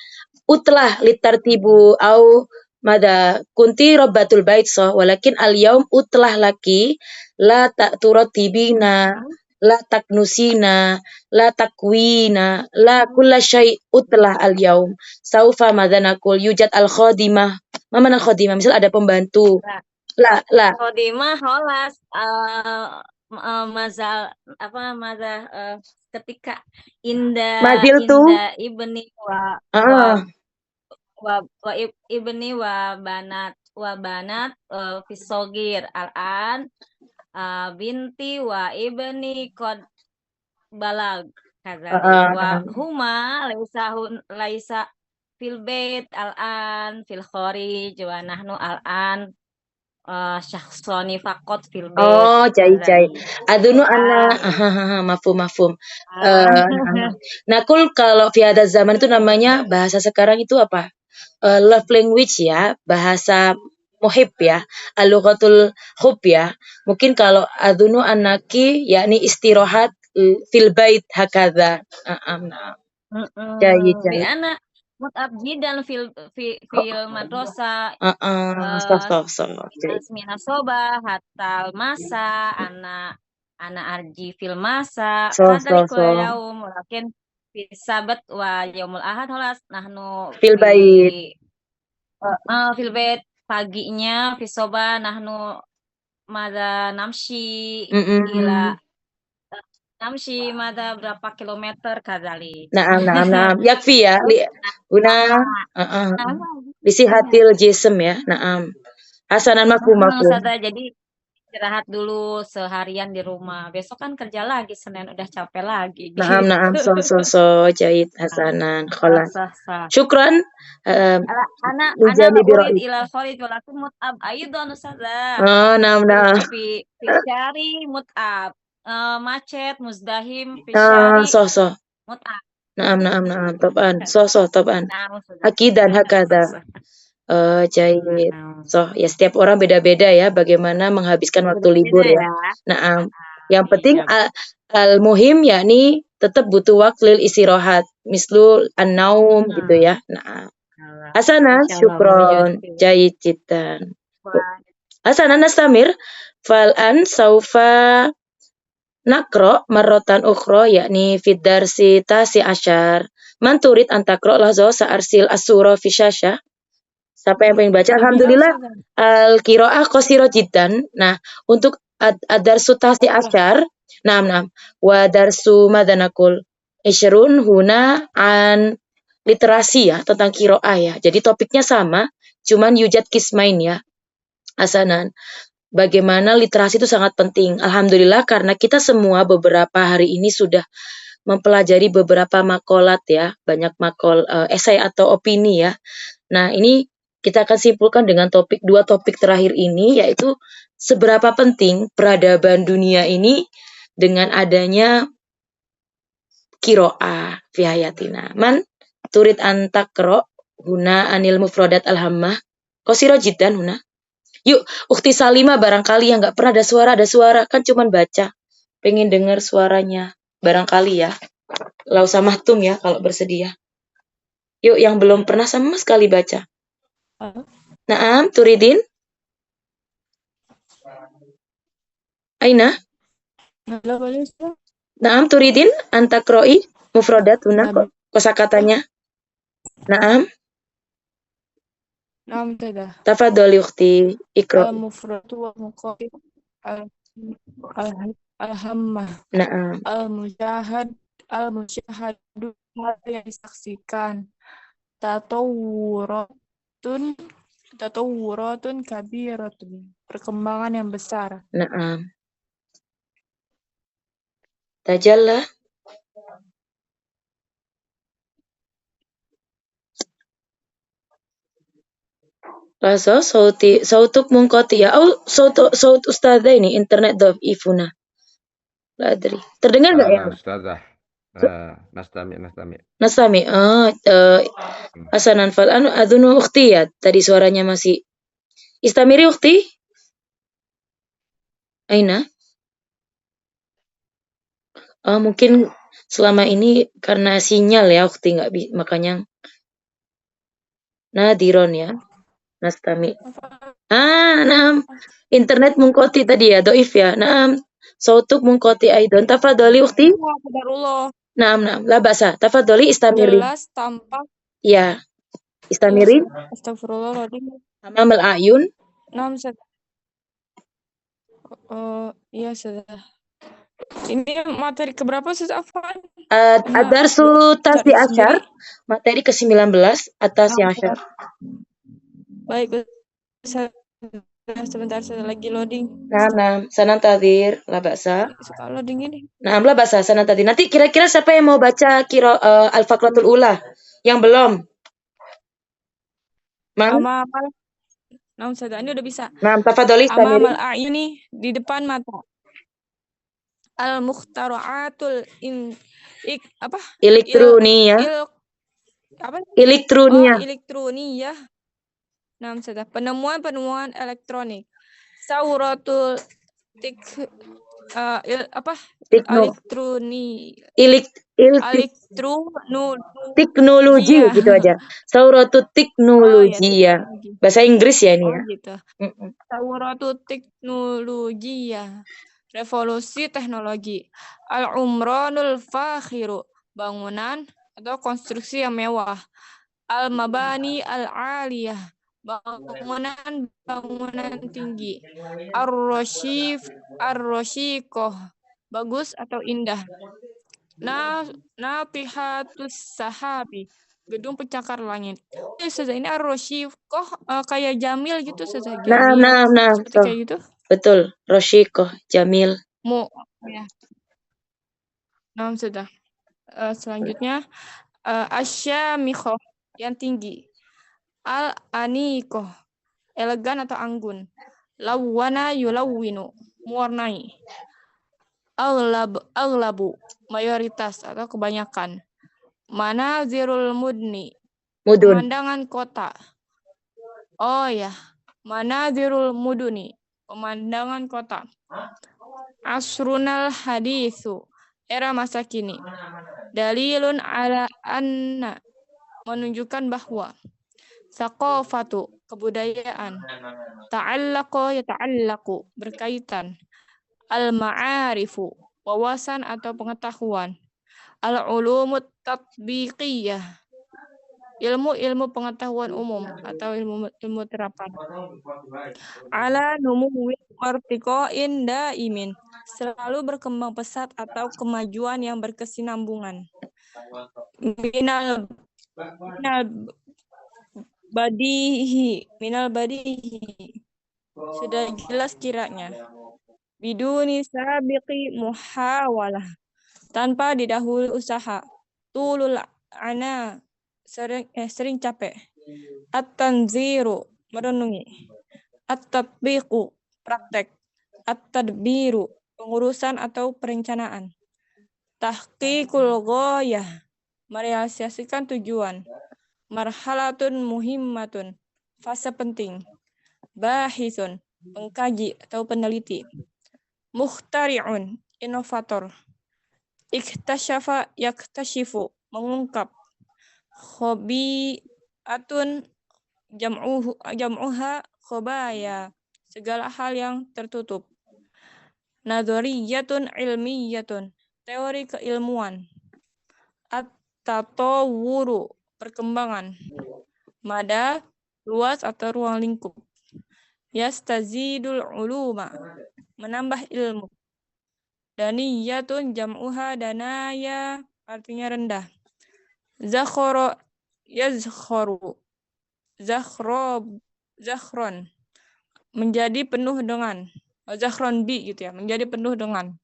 utlah litartibu au mada kunti rabbatul bait walakin al-yaum utlah laki la turatibina, la taknusina, la takwina, la kulla syai' utlah al-yaum. Saufa madza naqul yujad al-khadimah. Ma mana khadimah? Misal ada pembantu. La. Khodimah holas mazal ketika inda Maziltu. ibni ibni wa banat fisogir al-an binti wa ibni qad balag kadzalik wa huma laisa fil bait al-an fil kharij wa nahnu al-an syakhsoni faqat fil bait. Oh, jai. Adunu anna mafhum. Nakul kalau fi hadza zaman itu namanya bahasa sekarang itu apa? Love language ya, bahasa muhib ya, al-lughatul hub ya. Mungkin kalau adunu anaki yakni istirahat fil bait hakadha. Jai. Di anak mutabji dan fil madrasah asmina soba hatal masa anak arji fil masa kadalik yaum walakin fi sabat wa yaumul ahad holas nahnu fil bait fil bait paginya fi soba nahnu mada namshi ila namshi mada berapa kilometer kadalik. Naam. Yakfi ya. Guna lisihatil jism ya. Naam. Hasanan mafhum. Jadi istirahat dulu seharian di rumah. Besok kan kerja lagi, Senin udah capek lagi. Naam. So jahit hasanan. Khalas. Syukran. Anak urid ilal khalid walakin mut'ab aidon ustazah. Naam. Fi syari mut'ab. Macet, muzdahim, fisyari, mut'ab. Naam. Taban. Taban. Akidan hakadha. Jahit. So, ya setiap orang beda-beda ya bagaimana menghabiskan waktu libur ya. Naam. Yang penting al-muhim yakni tetap butuh waktu lil istirahat, mislu an-naum gitu ya. Nah. Hasanan, syukron. Jahit jiddan. Hasanan nastamir. Fal'an saufa nakro marrotan ukhro yakni fid darsi tasi asyar. Man turid antakro lahzo sa'arsil asura fi syasha. Siapa yang pengen baca? Alhamdulillah al-qiraah qasira jiddan. Nah, untuk ad-darsu tasi asyar. Naam. Wa darsu madanakul isyrun huna an literasi ya, tentang qiraah ya. Jadi topiknya sama, cuman yujad kismain ya. Hasanan. Bagaimana literasi itu sangat penting. Alhamdulillah karena kita semua beberapa hari ini sudah mempelajari beberapa makolat ya, banyak esai atau opini ya. Nah, ini kita akan simpulkan dengan dua topik terakhir ini, yaitu seberapa penting peradaban dunia ini dengan adanya qiraah fi hayatina. Man turid antakro huna anil mufradat alhammah qasira jiddan huna. Yuk, Ukhti Salima barangkali yang nggak pernah ada suara kan cuman baca. Pengen dengar suaranya barangkali ya. Lau sama tum ya kalau bersedia. Yuk, yang belum pernah sama sekali baca. Naam, turidin? Aina? Naam, turidin? Antakroi? Mufrodat, kosakatanya? Naam? Naam, tada. Tafadhali ukhti, ikra. Al-mufradu wa muqabil al-hammah. Naam. Al-musyahadu yang disaksikan. Tatawuratun kabiratun. Perkembangan yang besar. Naam. Tajalla. Rasa sautuk munqati ya. Saut ustazah ini internet dhaifuna. La adri. Terdengar enggak ya? Ustazah. Nastami. Nastami. Hasanan fal adunu ukhti ya. Tadi suaranya masih. Istamiri ukhti? Aina? Mungkin selama ini karena sinyal ya ukhti makanya nadiron ya. nastami. Naam. Internet mungkoti tadi ya, doif ya. Naam. Sautuk mungkoti aidon. Tafadholi ukhti. Qadarullah. Naam, naam. La ba'sa. Tafadholi istamirin. Jelas tampak. Ya. Istamirin. Astagfirullahaladzim. Amam al-ayun. Naam, Ustaz. Iya, sudah. Ini materi keberapa, Ustaz Afwan? Ad-darsu tasi asyar. Materi ke-19 atas yang asyar. Baik, Ustaz. Sebentar, saya lagi loading. Naam. Sanantadir. La ba'sa. Suka loading ini. Naam, la ba'sa. Sanantadir. Nanti kira-kira siapa yang mau baca al-faqratul ula? Yang belum? Amal. Naam, Ustaz. Ini udah bisa. Naam, tafadholi istamirin. Amal a'yuni di depan mata. Al-mukhtara'atul Elektroniyah. Elektroniyah. Elektroniyah. Nah, sudah. Penemuan elektronik. Sauratul teknologi gitu aja. Sauratul teknologi ya. Bahasa Inggris ya ini ya. Gitu. Sauratul teknologi ya. Revolusi teknologi. Al-umranul fakhiru, bangunan atau konstruksi yang mewah. Al-mabani al-aliyah, bangunan tinggi. Ar-roshiqoh, bagus atau indah. Natihatus sahabi, gedung pencakar langit. Ini ar-roshiqoh kayak Jamil gitu, Jamil. Nah. Seperti kayak gitu. Betul, Roshiqoh, Jamil. Ya. Nah, sudah. Selanjutnya asyamikhoh, yang tinggi. Al-anikoh, elegan atau anggun. Lawana yulawwinu, mewarnai. Aglabu, mayoritas atau kebanyakan. Manazirul mudni, pemandangan kota. Oh ya, manazirul muduni, pemandangan kota. Asrunal hadithu, era masa kini. Dalilun ala anna, menunjukkan bahwa. Saqafatu, kebudayaan. Ta'allaqo yata'allaqu, berkaitan. Al-ma'arifu, wawasan atau pengetahuan. Al-ulumut tatbiqiyah, ilmu pengetahuan umum atau ilmu terapan. Ala numuwin wartiqo'in daimin, selalu berkembang pesat atau kemajuan yang berkesinambungan. Minal badihi, sudah jelas kiranya. Biduni sabiqi muhawalah, tanpa didahului usaha. Tulul ana, sering capek. At-tanziru, merenungi. At-tatbiqu, praktek. At-tadbiru, pengurusan atau perencanaan. Tahqiqul ghayah, merealisasikan tujuan. Marhalatun muhimmatun, fase penting. Bahithun, pengkaji atau peneliti. Mukhtari'un, inovator. Iktasyafa yaktashifu, mengungkap. Khobi'atun, jam'uha khobaya, segala hal yang tertutup. Nadhariyatun ilmiyatun, teori keilmuan. At-tatawuru, perkembangan. Mada, luas atau ruang lingkup. Yastazidul uluma, menambah ilmu. Daniyatun jam'uha danaya, artinya rendah. Zakhoro yazkhoru, zakhron, menjadi penuh dengan. Zakhron bi gitu ya, menjadi penuh dengan.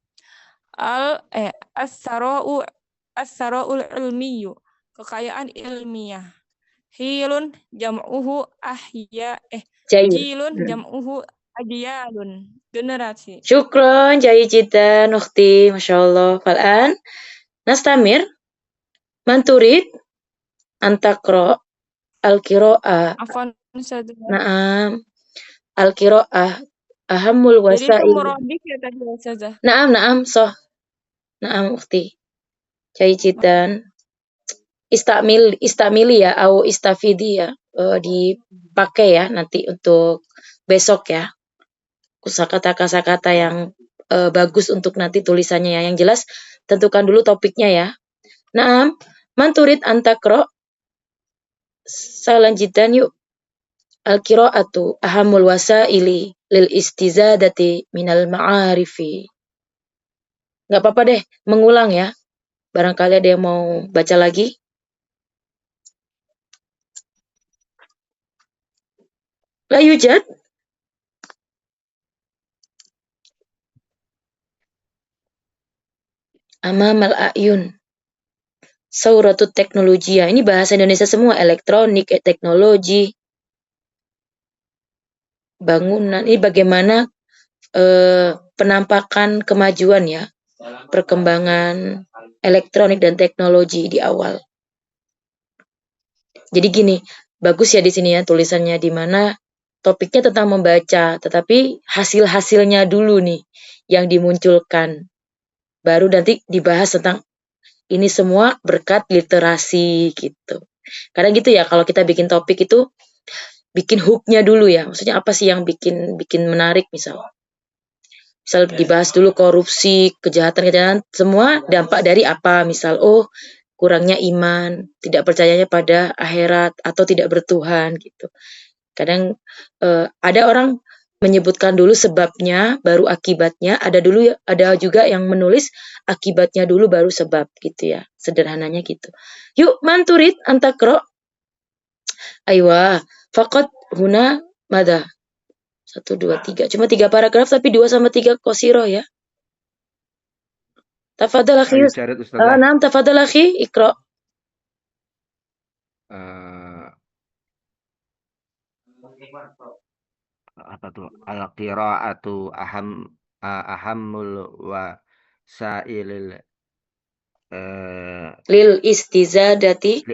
As-sara'ul ilmiyu, kekayaan ilmiah. Hilun jam'uhu jilun jam'uhu ajyalun, generasi. Syukron, jayijidan, ukhti, Masya Allah. Fal'an, nastamir, manturid, antakro, al-kiro'ah. Afwan, Naam, al-kiro'ah, ahamul wasa'il. Jadi itu muradif ya tadi, Ustazah? Naam, soh. Naam, ukhti. Jayijidan. istamili ya, atau istafidi ya, dipakai ya nanti untuk besok ya. Kosakata yang bagus untuk nanti tulisannya ya. Yang jelas tentukan dulu topiknya ya. Naam, man turid an taqra? Selanjutnya yuk. Al-qira'atu ahamul wasaili lil istizadati minal ma'arifi. Nggak apa-apa deh, mengulang ya. Barangkali ada yang mau baca lagi. La yujad. Amamal a'yun. Sauratut teknologi ya. Ini bahasa Indonesia semua, elektronik, teknologi, bangunan. Ini bagaimana penampakan kemajuan ya, perkembangan elektronik dan teknologi di awal. Jadi gini, bagus ya di sini ya tulisannya, di mana topiknya tentang membaca, tetapi hasil-hasilnya dulu nih yang dimunculkan. Baru nanti dibahas tentang ini semua berkat literasi gitu. Karena gitu ya, kalau kita bikin topik itu bikin hook-nya dulu ya. Maksudnya apa sih yang bikin menarik misal dibahas dulu korupsi, kejahatan, semua dampak dari apa? Misal, kurangnya iman, tidak percayanya pada akhirat atau tidak bertuhan gitu. Kadang ada orang menyebutkan dulu sebabnya, baru akibatnya. Ada juga yang menulis akibatnya dulu, baru sebab gitu ya. Sederhananya gitu. Yuk, man turid an taqra? Aywa, faqad huna mada? 1, 2, 3. Cuma 3 paragraf tapi 2 sama 3 qasiroh ya. Tafadhal akhi. Ayo Jared Ustazah. Naam, tafadhal akhi, iqra. Apa tuh? Al-qira'atu ahammul wasailil Lil istizadati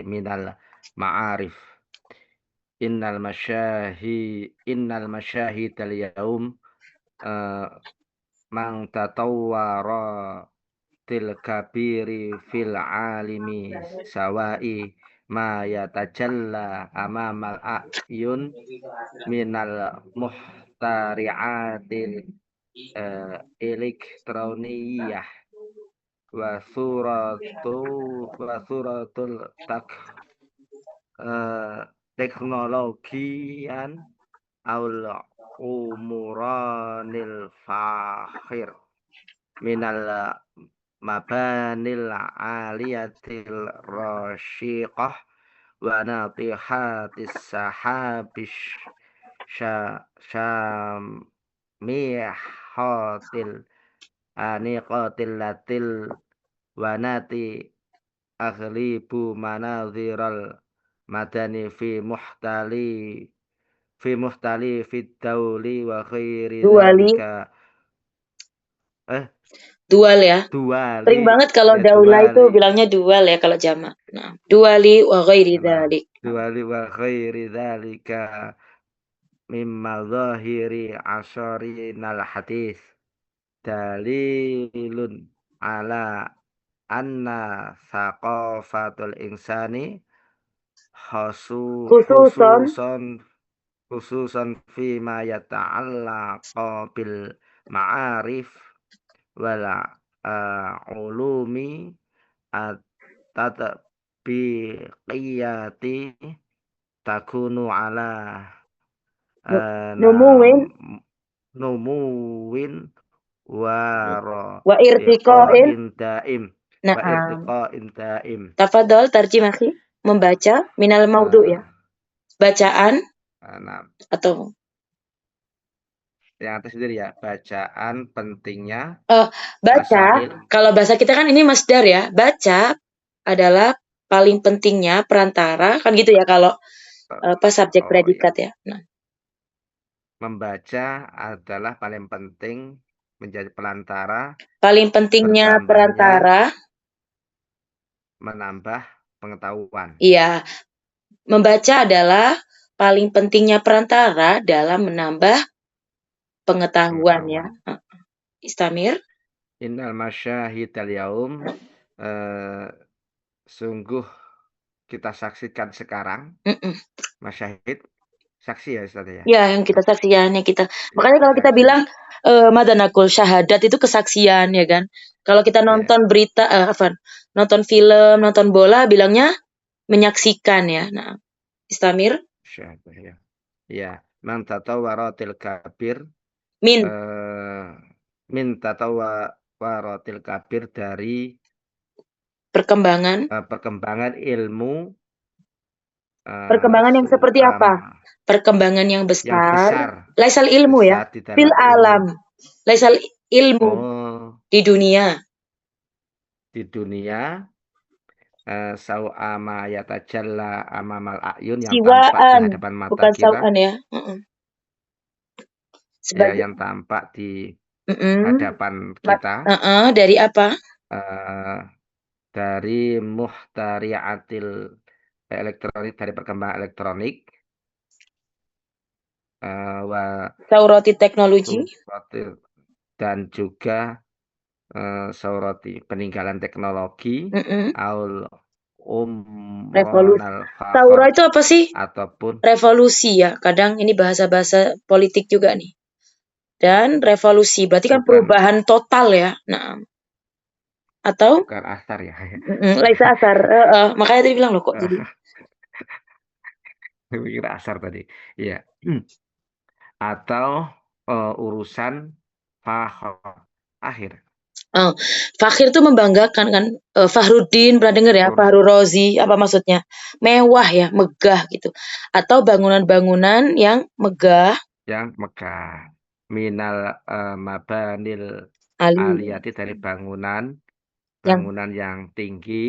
minal ma'arif. Innal masyahid al-yaum man tatawwara kabiri fil alimi sawai ma yatajalla amamal a'yun minal muhtari'atil elektroniyah wa suratul teknologian aul umuranil fakhir minal mabanil aliyatil rasyiqah wa natihatis sahabish syamihatil aniqatil latil wa nati aghlibu manadhiral madani fi muhtali fi dauli wa khairi dzalika dual ya. duali. Sering banget kalau Ya, daula duali. itu bilangnya dual ya kalau jamak. Nah, duali wa ghairi dzalik. Duali wa khairi dzalika mimma zahiri asharinal hadis dalilun ala anna thaqafatul insani khususan fi ma yata'allaqa bil ma'arif wala ulumi at-tatbiqiyati takunu ala numuwin wa irtiqa'in daim. Tafadhol tarjimah membaca minal maudhu ya. Bacaan atau yang atas sendiri ya, bacaan pentingnya. Baca, kalau bahasa kita kan ini masdar ya. Baca adalah paling pentingnya perantara, kan gitu ya kalau subjek predikat ya. Nah. Membaca adalah paling penting, menjadi perantara. Paling pentingnya perantara menambah pengetahuan. Iya. Membaca adalah paling pentingnya perantara dalam menambah pengetahuan ya. Istamir. Innal masyahidal yaum, sungguh kita saksikan sekarang. Masyahid, saksi ya Ustaz ya? Ya, yang kita saksikan, yang kita. Makanya kalau kita bilang madanakul syahadat itu kesaksian ya kan. Kalau kita nonton berita, nonton film, nonton bola, bilangnya menyaksikan ya. Nah, Istamir. Syahadat ya. Ya, man tatawwaratil kabir, min tatawwaratil kabir dari perkembangan ilmu. Perkembangan yang seperti apa? Perkembangan yang besar. Laisal ilmu ya. Fil alam. Laisal ilmu di dunia. Di dunia. Sau'ama yatajalla amamal a'yun, yang tampak di hadapan mata bukan kita. Sau'an ya. Ya, yang tampak di hadapan kita. Dari apa? Dari muhtariatil elektronik, dari perkembangan elektronik. Saurati teknologi. Dan juga saurati peninggalan teknologi. Revolusi. Saura itu apa sih? Ataupun revolusi ya. Kadang ini bahasa-bahasa politik juga nih. Dan revolusi berarti kan perubahan total ya. Nah, atau bukan asar ya. Laisa asar. Makanya tadi bilang loh kok jadi. Kira asar tadi. Iya. Atau urusan akhir. Fakhir itu membanggakan kan. Fahrudin pernah dengar ya? Fahru Rozi, apa maksudnya? Mewah ya, megah gitu. Atau bangunan-bangunan yang megah. Yang megah. Minal mabanil aliyati, dari bangunan yang tinggi.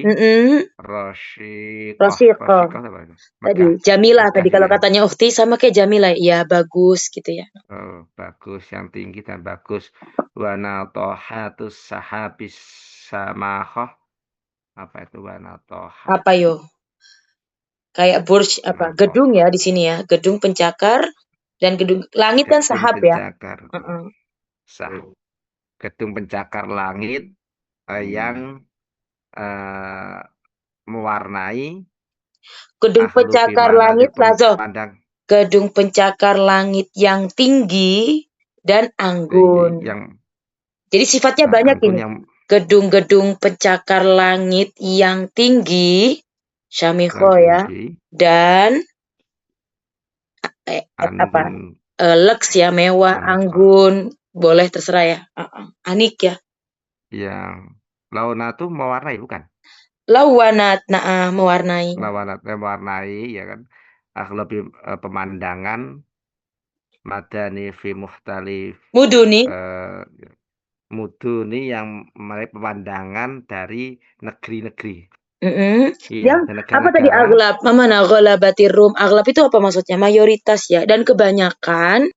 Rosyikoh. Tadi Jamilah tadi kalau katanya Ukhti sama kayak Jamilah, ya bagus gitu ya. Bagus, yang tinggi dan bagus. Wanatohatus sahabis samahoh. Apa itu wanatoh? Apa yo? Kayak burj apa? Gedung ya di sini ya. Gedung pencakar dan gedung langit kan sahab ya. Gedung pencakar langit yang mewarnai. Gedung pencakar langit gedung pencakar langit yang tinggi dan anggun. Jadi sifatnya banyak ini. Gedung-gedung pencakar langit yang tinggi, syamikho ya, dan leks ya, mewah, anggun, boleh terserah ya, anik ya. Yang launa itu mewarnai bukan? Lawanat, mewarnai. Lawanat mewarnai ya kan. Lebih pemandangan madani fi muhtalif muduni yang mereka pemandangan dari negeri-negeri. Yang apa tadi aghlab? Mana ghalabatir rum? Aghlab itu apa maksudnya? Mayoritas ya. Dan kebanyakan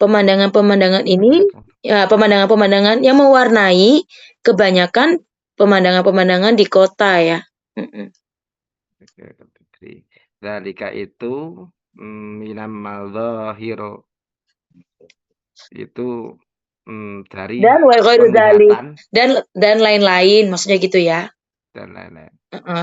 pemandangan-pemandangan ini ya, pemandangan-pemandangan yang mewarnai kebanyakan pemandangan-pemandangan di kota ya. Zalika itu minam madzahiro, itu dari penglihatan dan lain-lain, maksudnya gitu ya. Dan lain-lain.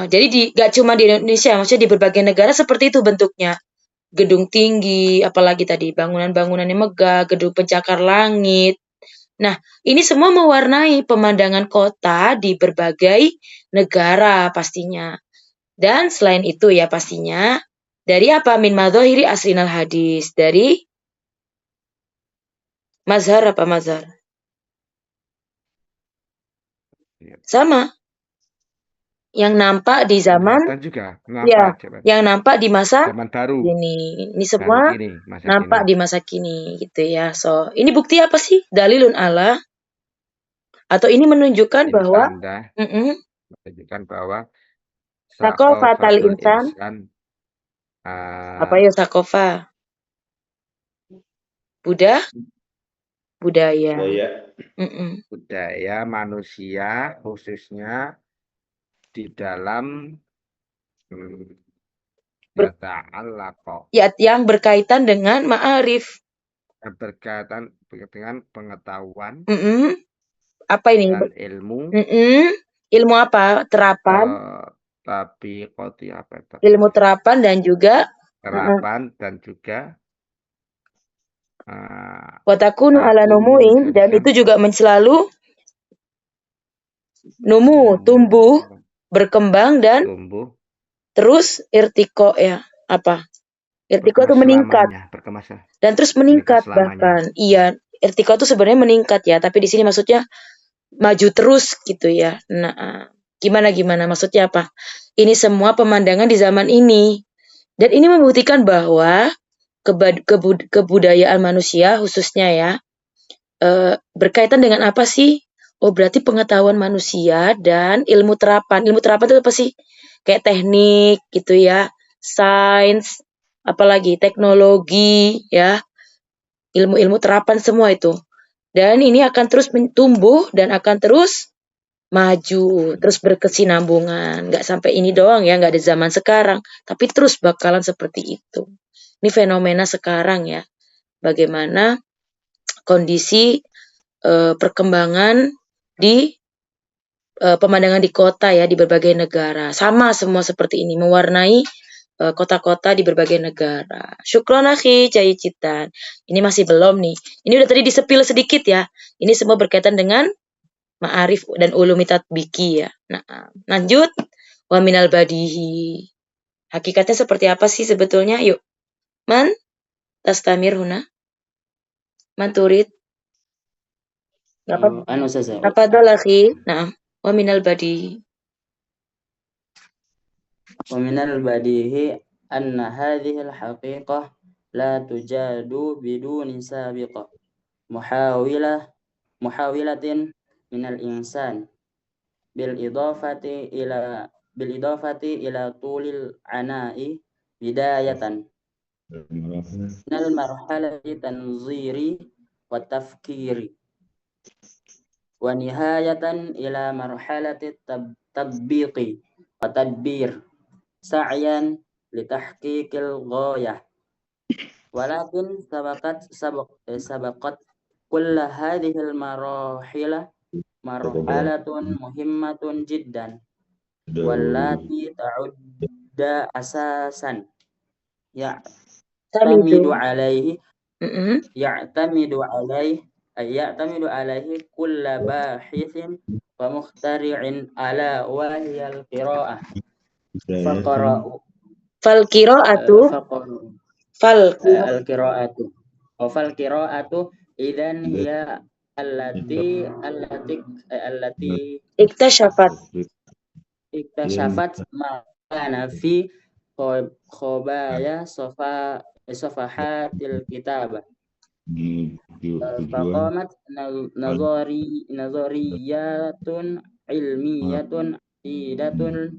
Jadi gak cuma di Indonesia, maksudnya di berbagai negara seperti itu bentuknya. Gedung tinggi, apalagi tadi bangunan-bangunan yang megah, gedung pencakar langit. Nah, ini semua mewarnai pemandangan kota di berbagai negara pastinya. Dan selain itu ya pastinya dari apa? Min madzahiri asrinal hadis. Dari mazhar apa mazhar? Sama. Yang nampak di zaman juga, yang nampak di masa zaman baru ini semua nampak di masa kini gitu ya. So, ini bukti apa sih? Dalilun ala, atau ini menunjukkan bahwa sakofatal insan apa ya sakofa? Budaya manusia, khususnya di dalam yang berkaitan dengan ma'arif, berkaitan dengan pengetahuan, Apa ini? ilmu Ilmu apa? Terapan, tapi koti apa itu? ilmu terapan dan juga Terapan dan juga watakunu ala numuin, dan itu juga selalu tumbuh, berkembang dan terus irtiko ya, apa? Irtiko itu meningkat dan terus meningkat bahkan. Iya, irtiko itu sebenarnya meningkat ya, tapi di sini maksudnya maju terus gitu ya. Nah, gimana maksudnya apa? Ini semua pemandangan di zaman ini. Dan ini membuktikan bahwa kebudayaan manusia khususnya ya berkaitan dengan apa sih? Oh, berarti pengetahuan manusia dan ilmu terapan. Ilmu terapan itu apa sih? Kayak teknik gitu ya, sains, apalagi teknologi ya, ilmu-ilmu terapan semua itu. Dan ini akan terus tumbuh dan akan terus maju, terus berkesinambungan. Nggak sampai ini doang ya, nggak ada zaman sekarang, tapi terus bakalan seperti itu. Ini fenomena sekarang ya, bagaimana kondisi perkembangan di pemandangan di kota ya, di berbagai negara. Sama semua seperti ini, mewarnai kota-kota di berbagai negara. Syukron akhi, Cai Citan. Ini masih belum nih. Ini udah tadi disepil sedikit ya. Ini semua berkaitan dengan ma'arif dan ulumi tatbiki ya. Nah, lanjut. Wa minal badihi. Hakikatnya seperti apa sih sebetulnya? Yuk. Man tastamir huna. Man turid. Apa akhi? Nah, wa minal badihi. ومن البديهي أن هذه الحقيقة لا تجاد بدون سابقة محاولة من الإنسان بالإضافة إلى طول العناء بداية من المرحلة التنظير والتفكير ونهاية إلى مرحلة التطبيق وتدبير سعيا لتحقيق الغاية ولكن سبقت كل هذه المراحل مرحلة مهمة جدا والتي تعد أساسا يعتمد عليه كل باحث ومخترع على وهي القراءة فالقراءة إذن هي التي اكتشفت ما كان في خبايا صفحات الكتابة فقامت نظريات علمية عديدة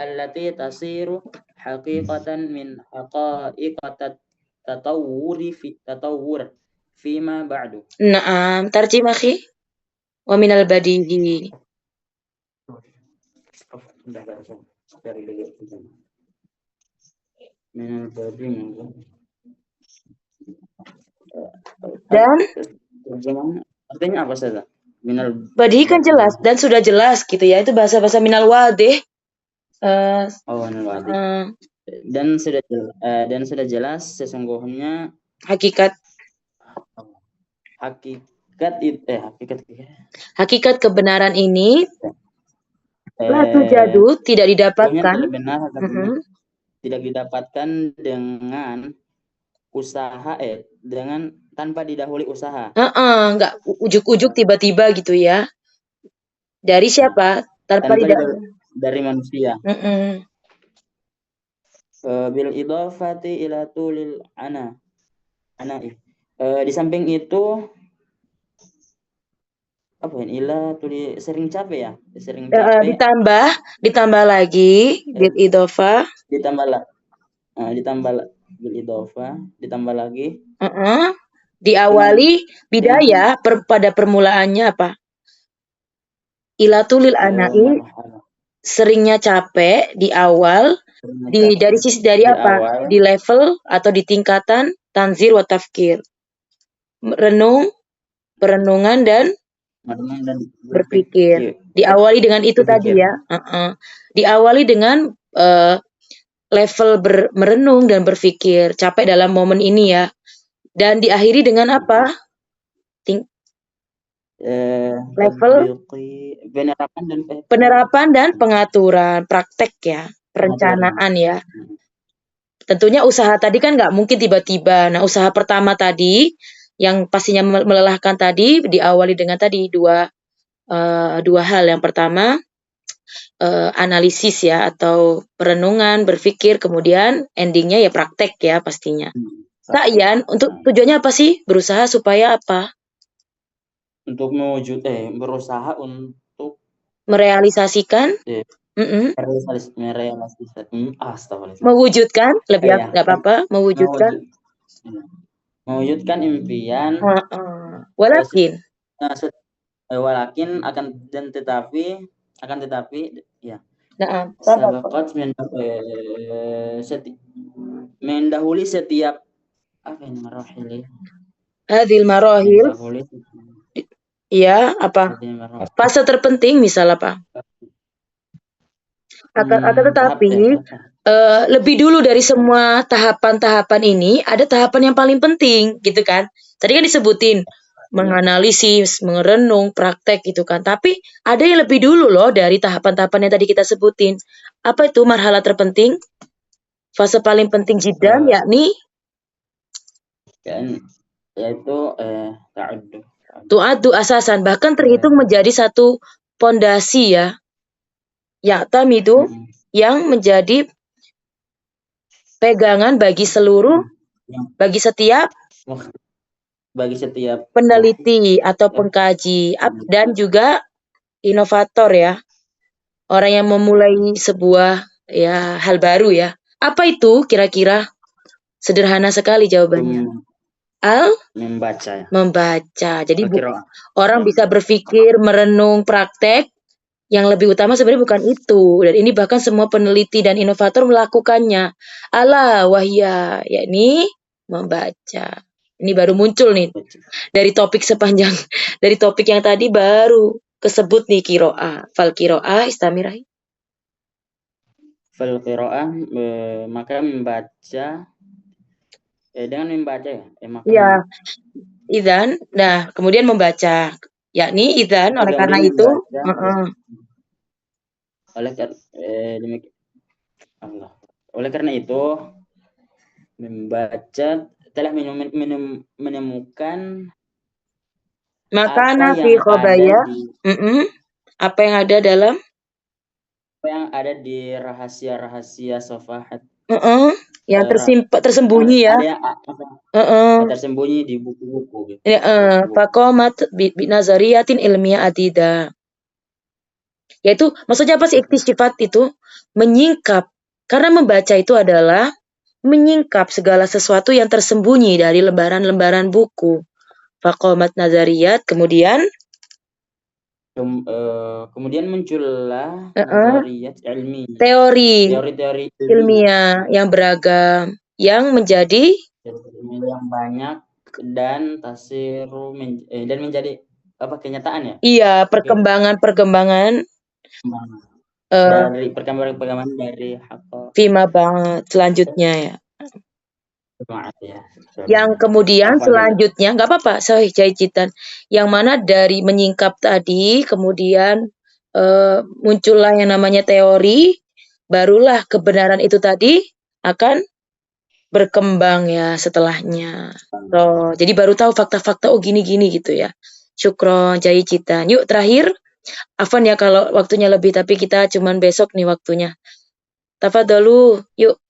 التي تصير حقيقة من حقائق التطور فيما بعد. نعم ترجمة أخي ومن البديهي dan artinya apa saja? Badihi kan jelas dan sudah jelas gitu ya, itu bahasa-bahasa minal wadih. Dan sudah jelas sesungguhnya hakikat kebenaran ini tidak didapatkan tidak didapatkan dengan usaha dengan tanpa didahului usaha. Enggak ujuk-ujuk tiba-tiba gitu ya. Dari siapa? Tanpa dari manusia. Bil idhafati ila tulil ana'i. Di samping itu apa ini? Ila tuli sering capek ya? Sering capek. Ditambah lagi bil idhafah. Ditambah lagi. Diawali bidaya pada permulaannya apa? Ilatulil ana'i seringnya capek di awal dari apa? Di level atau di tingkatan tanzir wa tafkir. Renung perenungan dan merenung dan berpikir. Diawali dengan itu tadi berpikir. ya. Diawali dengan level merenung dan berpikir, capek dalam momen ini ya. Dan diakhiri dengan apa? Level penerapan dan pengaturan, praktek ya, perencanaan ya. Tentunya usaha tadi kan nggak mungkin tiba-tiba. Nah, usaha pertama tadi yang pastinya melelahkan tadi diawali dengan tadi dua hal. Yang pertama analisis ya atau perenungan, berpikir, kemudian endingnya ya praktek ya pastinya. Kak Ian, untuk tujuannya apa sih? Berusaha supaya apa? Untuk berusaha untuk merealisasikan mewujudkan lebih nggak apa-apa mewujudkan impian walakin akan tetapi ya mendahului setiap apa ini marahil hadil marahil ya apa fase terpenting misal apa akan tetapi lebih dulu dari semua tahapan-tahapan ini ada tahapan yang paling penting gitu kan. Tadi kan disebutin menganalisis, merenung, praktek gitu kan. Tapi ada yang lebih dulu loh dari tahapan-tahapan yang tadi kita sebutin. Apa itu marhala terpenting? Fase paling penting jiddan yakni yaitu tu'addu asasan, bahkan terhitung menjadi satu pondasi ya. Yaktam itu yang menjadi pegangan bagi seluruh bagi setiap peneliti atau pengkaji dan juga inovator ya. Orang yang memulai sebuah ya hal baru ya. Apa itu kira-kira? Sederhana sekali jawabannya. Membaca. Jadi orang bisa berpikir, merenung, praktek. Yang lebih utama sebenarnya bukan itu. Dan ini bahkan semua peneliti dan inovator melakukannya. Ala wahya, yakni membaca. Ini baru muncul nih. Dari topik yang tadi baru kesebut nih kiro'ah. Fal kiro'ah istamirai. Fal kiro'ah maka membaca dengan membaca ya. Ya. Idzan, nah kemudian membaca. Yakni idzan oleh karena itu oleh karena itu membaca telah menemukan makana fi khabaya apa yang ada dalam di rahasia-rahasia safahat yang tersembunyi ya tersembunyi di buku-buku gitu. Faqamat bi nazariyatin ilmiah adida. Yaitu maksudnya apa sih iktisifat itu? Menyingkap. Karena membaca itu adalah menyingkap segala sesuatu yang tersembunyi dari lembaran-lembaran buku. Faqamat nazariyat, kemudian muncullah nazariyat ilmiah. Teori ilmiah yang beragam yang menjadi yang banyak dan dan menjadi apa kenyataan ya? Iya, perkembangan dari perkembangan dari Fima banget selanjutnya ya. Yang kemudian selanjutnya nggak apa-apa, sahih jahitan. Yang mana dari menyingkap tadi kemudian muncullah yang namanya teori, barulah kebenaran itu tadi akan berkembang ya setelahnya. So, jadi baru tahu fakta-fakta gini-gini gitu ya. Syukron jahitan. Yuk terakhir. Afan ya kalau waktunya lebih tapi kita cuman besok nih waktunya. Tafadhalu, yuk.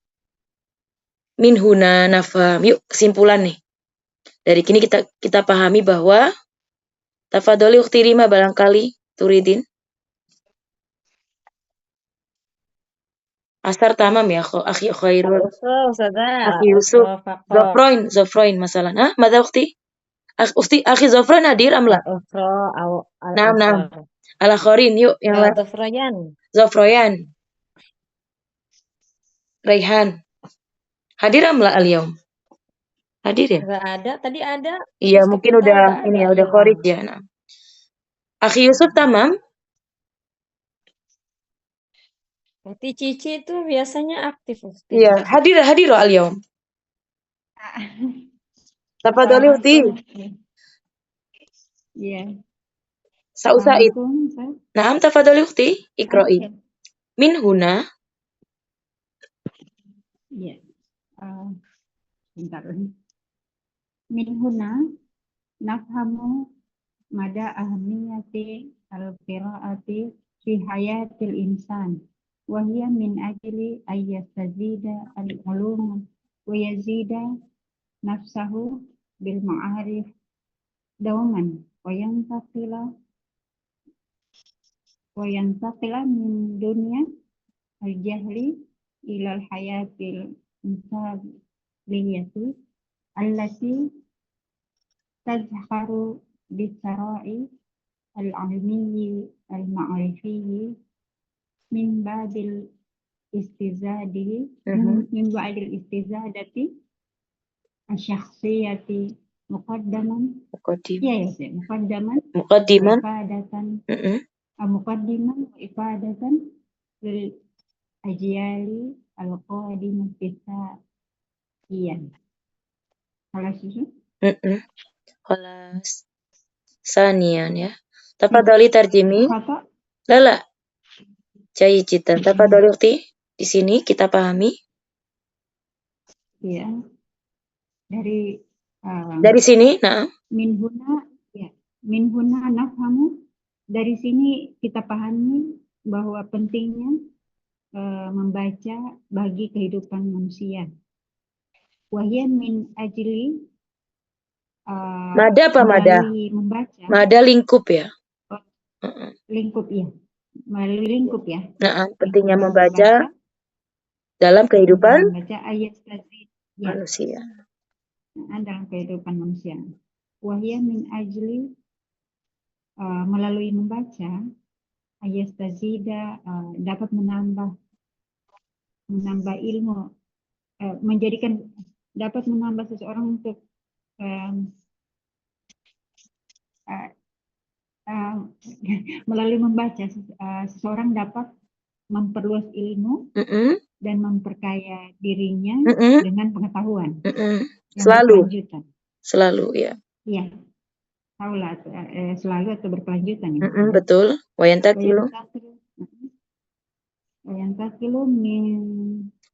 Min huna nafham. Yuk kesimpulan nih. Dari kini kita pahami bahwa tafadhali ukhti Rima barangkali turidin. Asar tamam ya akhi khairul. Akhi Yusuf. Zofroin masalah. Hah? Mada ukhti? Akhi Zofroin hadir amla? Naam. Ala khorin yuk yang lain. Zofroyan. Raihan. Hadir amla al-yaum? Hadir ya? Nggak ada. Tadi ada. Iya, Ustaz mungkin kita udah nggak ini ada, ya, udah hilang. kharij ya. Nah. Akhi Yusuf tamam? Berarti Cici itu biasanya aktif, Ukti. Iya, hadir al-yaum. Tafadhali ukhti. Assalamualaikum. Iya. Sa'usaid. Assalamualaikum, Ustaz. Naam, tafadhali ukhti. Iqra'i. Iya. Min huna. Iya. Bentar. Min huna nafhamu mada ahamiyati al-qira'ati fi hayatil insan. Wa hiya min ajli ayyastazida al-ulum wa yazida nafsahu bil ma'arif dauman wa yantaqila min dunya al-jahli ila al-hayatil insabliyati allati tazharu bisara'i al-ilmiyyi al-ma'rifiyyi min babil istizadihi min ba'dil istizadati asyakhsiyati muqaddaman Muqaddim. ya muqaddaman Muqaddiman. ifadatan Mm-mm. muqaddiman wa ifadatan lil ajyali al-qadimati iyan. Kalau susu Khalas. Sanian ya. Tafadhali tarjimi. khata Lala. Jayyid jiddan. Tafadhali ukhti. Di sini kita pahami. ya dari Dari sini, nah. min huna nafhamu, dari sini kita pahami bahwa pentingnya membaca bagi kehidupan manusia. Wahya min ajli Mada apa mada? melalui membaca Mada lingkup ya. lingkup ya, melalui lingkup ya. Nah, pentingnya Lingkup membaca dalam kehidupan membaca ayat ya, manusia. dalam kehidupan manusia. Wahya min ajli melalui membaca ayat tazida dapat menambah ilmu, dapat menambah seseorang untuk melalui membaca seseorang dapat memperluas ilmu dan memperkaya dirinya dengan pengetahuan yang berkelanjutan. Selalu ya. Iya. Selalu atau berkelanjutan ya. Betul. Wayantakilu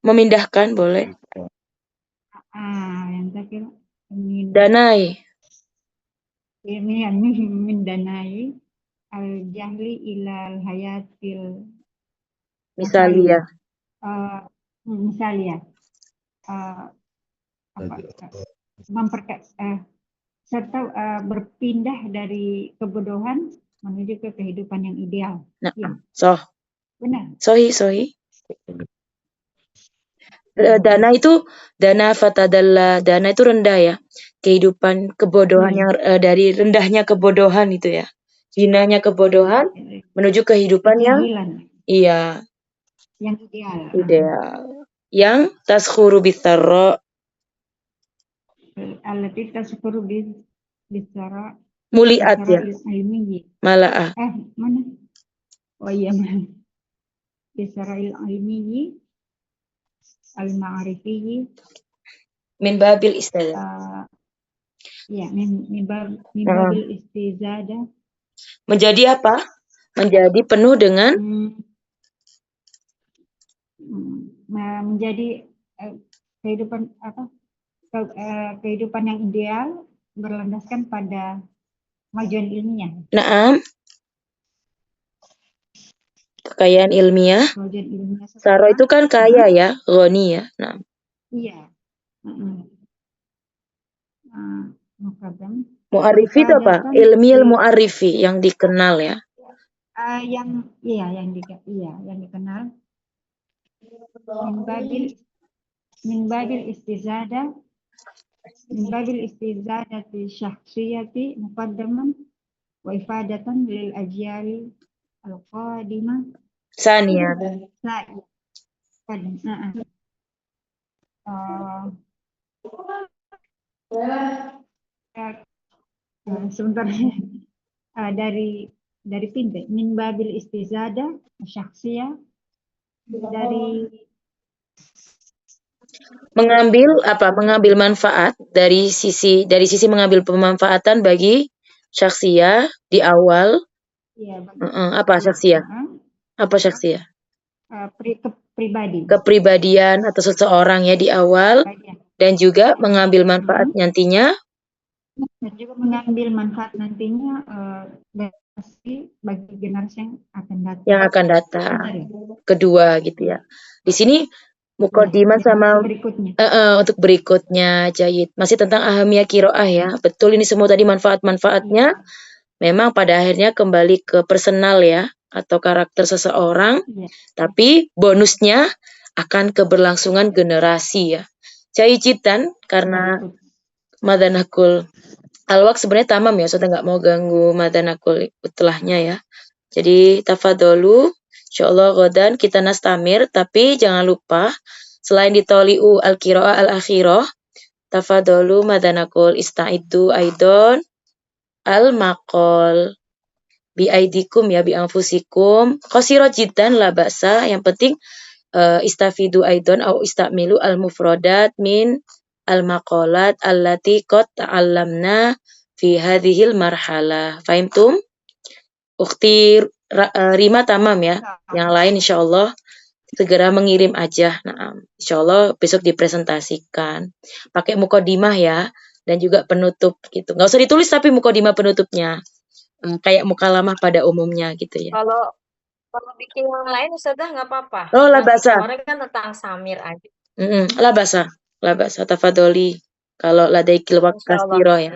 memindahkan boleh. Wayantakilu Danai. Min danai al-jahli ilal hayatil Misalnya. Serta berpindah dari kebodohan menuju ke kehidupan yang ideal. Nah, ya. Benar. Sohi. Dana fatadalla, dana itu rendah ya. Kehidupan kebodohan yang dari rendahnya kebodohan itu ya. Hinanya kebodohan menuju kehidupan yang iya. Yang ideal. Yang taskhuru bisarra. Allati taskhuru bisarra. Muliat ya. Mala'ah. Mana? Oh iya, bisarra ilmiyyi al-ma'rifiyyi min babil istizadah. Min babil istizadah. Menjadi apa? Menjadi penuh dengan menjadi kehidupan kehidupan yang ideal berlandaskan pada kemajuan ilmiah. Naam. Kekayaan ilmiah. Saro itu kan kaya ya, ghani ya. Nah. Iya. Mu'arifi itu apa? Ilmiah mu'arifi yang dikenal ya. Yang dikenal. Min babil istizadah syakhsiyati muqaddaman wa ifadatan lil ajyali al-qadimah. Sania. Sebentar. Dari pintu min babil istizada syakhsiyah dari mengambil manfaat dari sisi mengambil pemanfaatan bagi syakhsiyah di awal. ya Apa syakhsiyah? Apa syakhsiyah? pribadi. Kepribadian atau seseorang ya di awal, dan juga mengambil manfaat nantinya. Dan juga mengambil manfaat nantinya bagi generasi yang akan datang. Kedua gitu ya. Di sini muqaddimah sama berikutnya. Untuk berikutnya Jayid. Masih tentang ahamiyah qiraah ya. Betul, ini semua tadi manfaat-manfaatnya. Memang pada akhirnya kembali ke personal ya, atau karakter seseorang. Tapi bonusnya akan keberlangsungan generasi ya. Jayidan, karena madanakul alwak sebenarnya tamam ya, sudah nggak mau ganggu madanakul utlahnya ya. Jadi tafadolu, insyaallah godan kita nastamir, tapi jangan lupa selain ditoli'u al-qiraah al-akhirah, tafadolu madanakul istaidu aidon al-maqol bi aidikum ya, bi anfusikum qasira jiddan la ba'sa, yang penting istafidu aidon au istamilu al-mufradat min al-maqalat allati qad ta'allamna fi hadhil marhalah. Fahimtum? Ukhti Rima tamam ya. Yang lain insyaallah segera mengirim aja. Nah, insyaallah besok dipresentasikan. Pakai muqaddimah ya, dan juga penutup gitu. Nggak usah ditulis tapi muqaddimah penutupnya. Kayak mukalamah pada umumnya gitu ya. Kalau bikin yang lain Ustazah nggak apa-apa. Oh, la basa. Kemarin kan tentang Samir aja. La basa tafadholi. Kalau ladaikil waqt kasiro ya.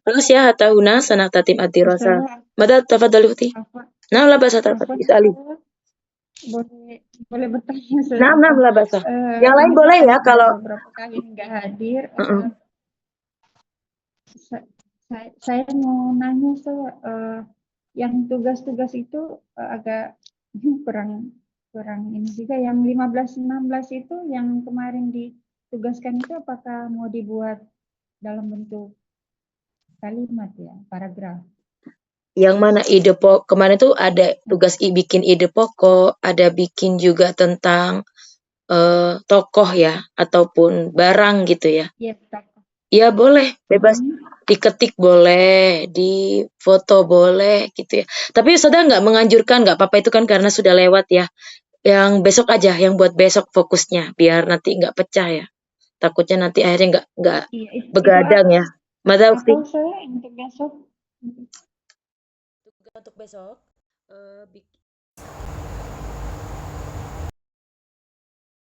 Terus ya hatahuna sanah tatim ad-dirasa. Mada tafadholi uti. Nah, la basa tafadholi. Isali. Boleh bertanya? Nah, la basa. Yang lain boleh ya kalau beberapa kali nggak hadir. Saya mau nanya yang tugas-tugas itu agak kurang ini juga. Yang 15-16 itu yang kemarin ditugaskan itu apakah mau dibuat dalam bentuk kalimat ya, paragraf? Yang mana ide pokok? Kemarin tuh ada tugas bikin ide pokok, ada bikin juga tentang tokoh ya, ataupun barang gitu ya. Iya, tokoh. Iya boleh, bebas. Diketik boleh, di foto boleh gitu ya. Tapi Ustazah nggak menganjurkan, nggak apa-apa itu kan karena sudah lewat ya. Yang besok aja, yang buat besok fokusnya, biar nanti nggak pecah ya. Takutnya nanti akhirnya nggak begadang ya. Mada Ukti? Saya untuk besok. Untuk besok,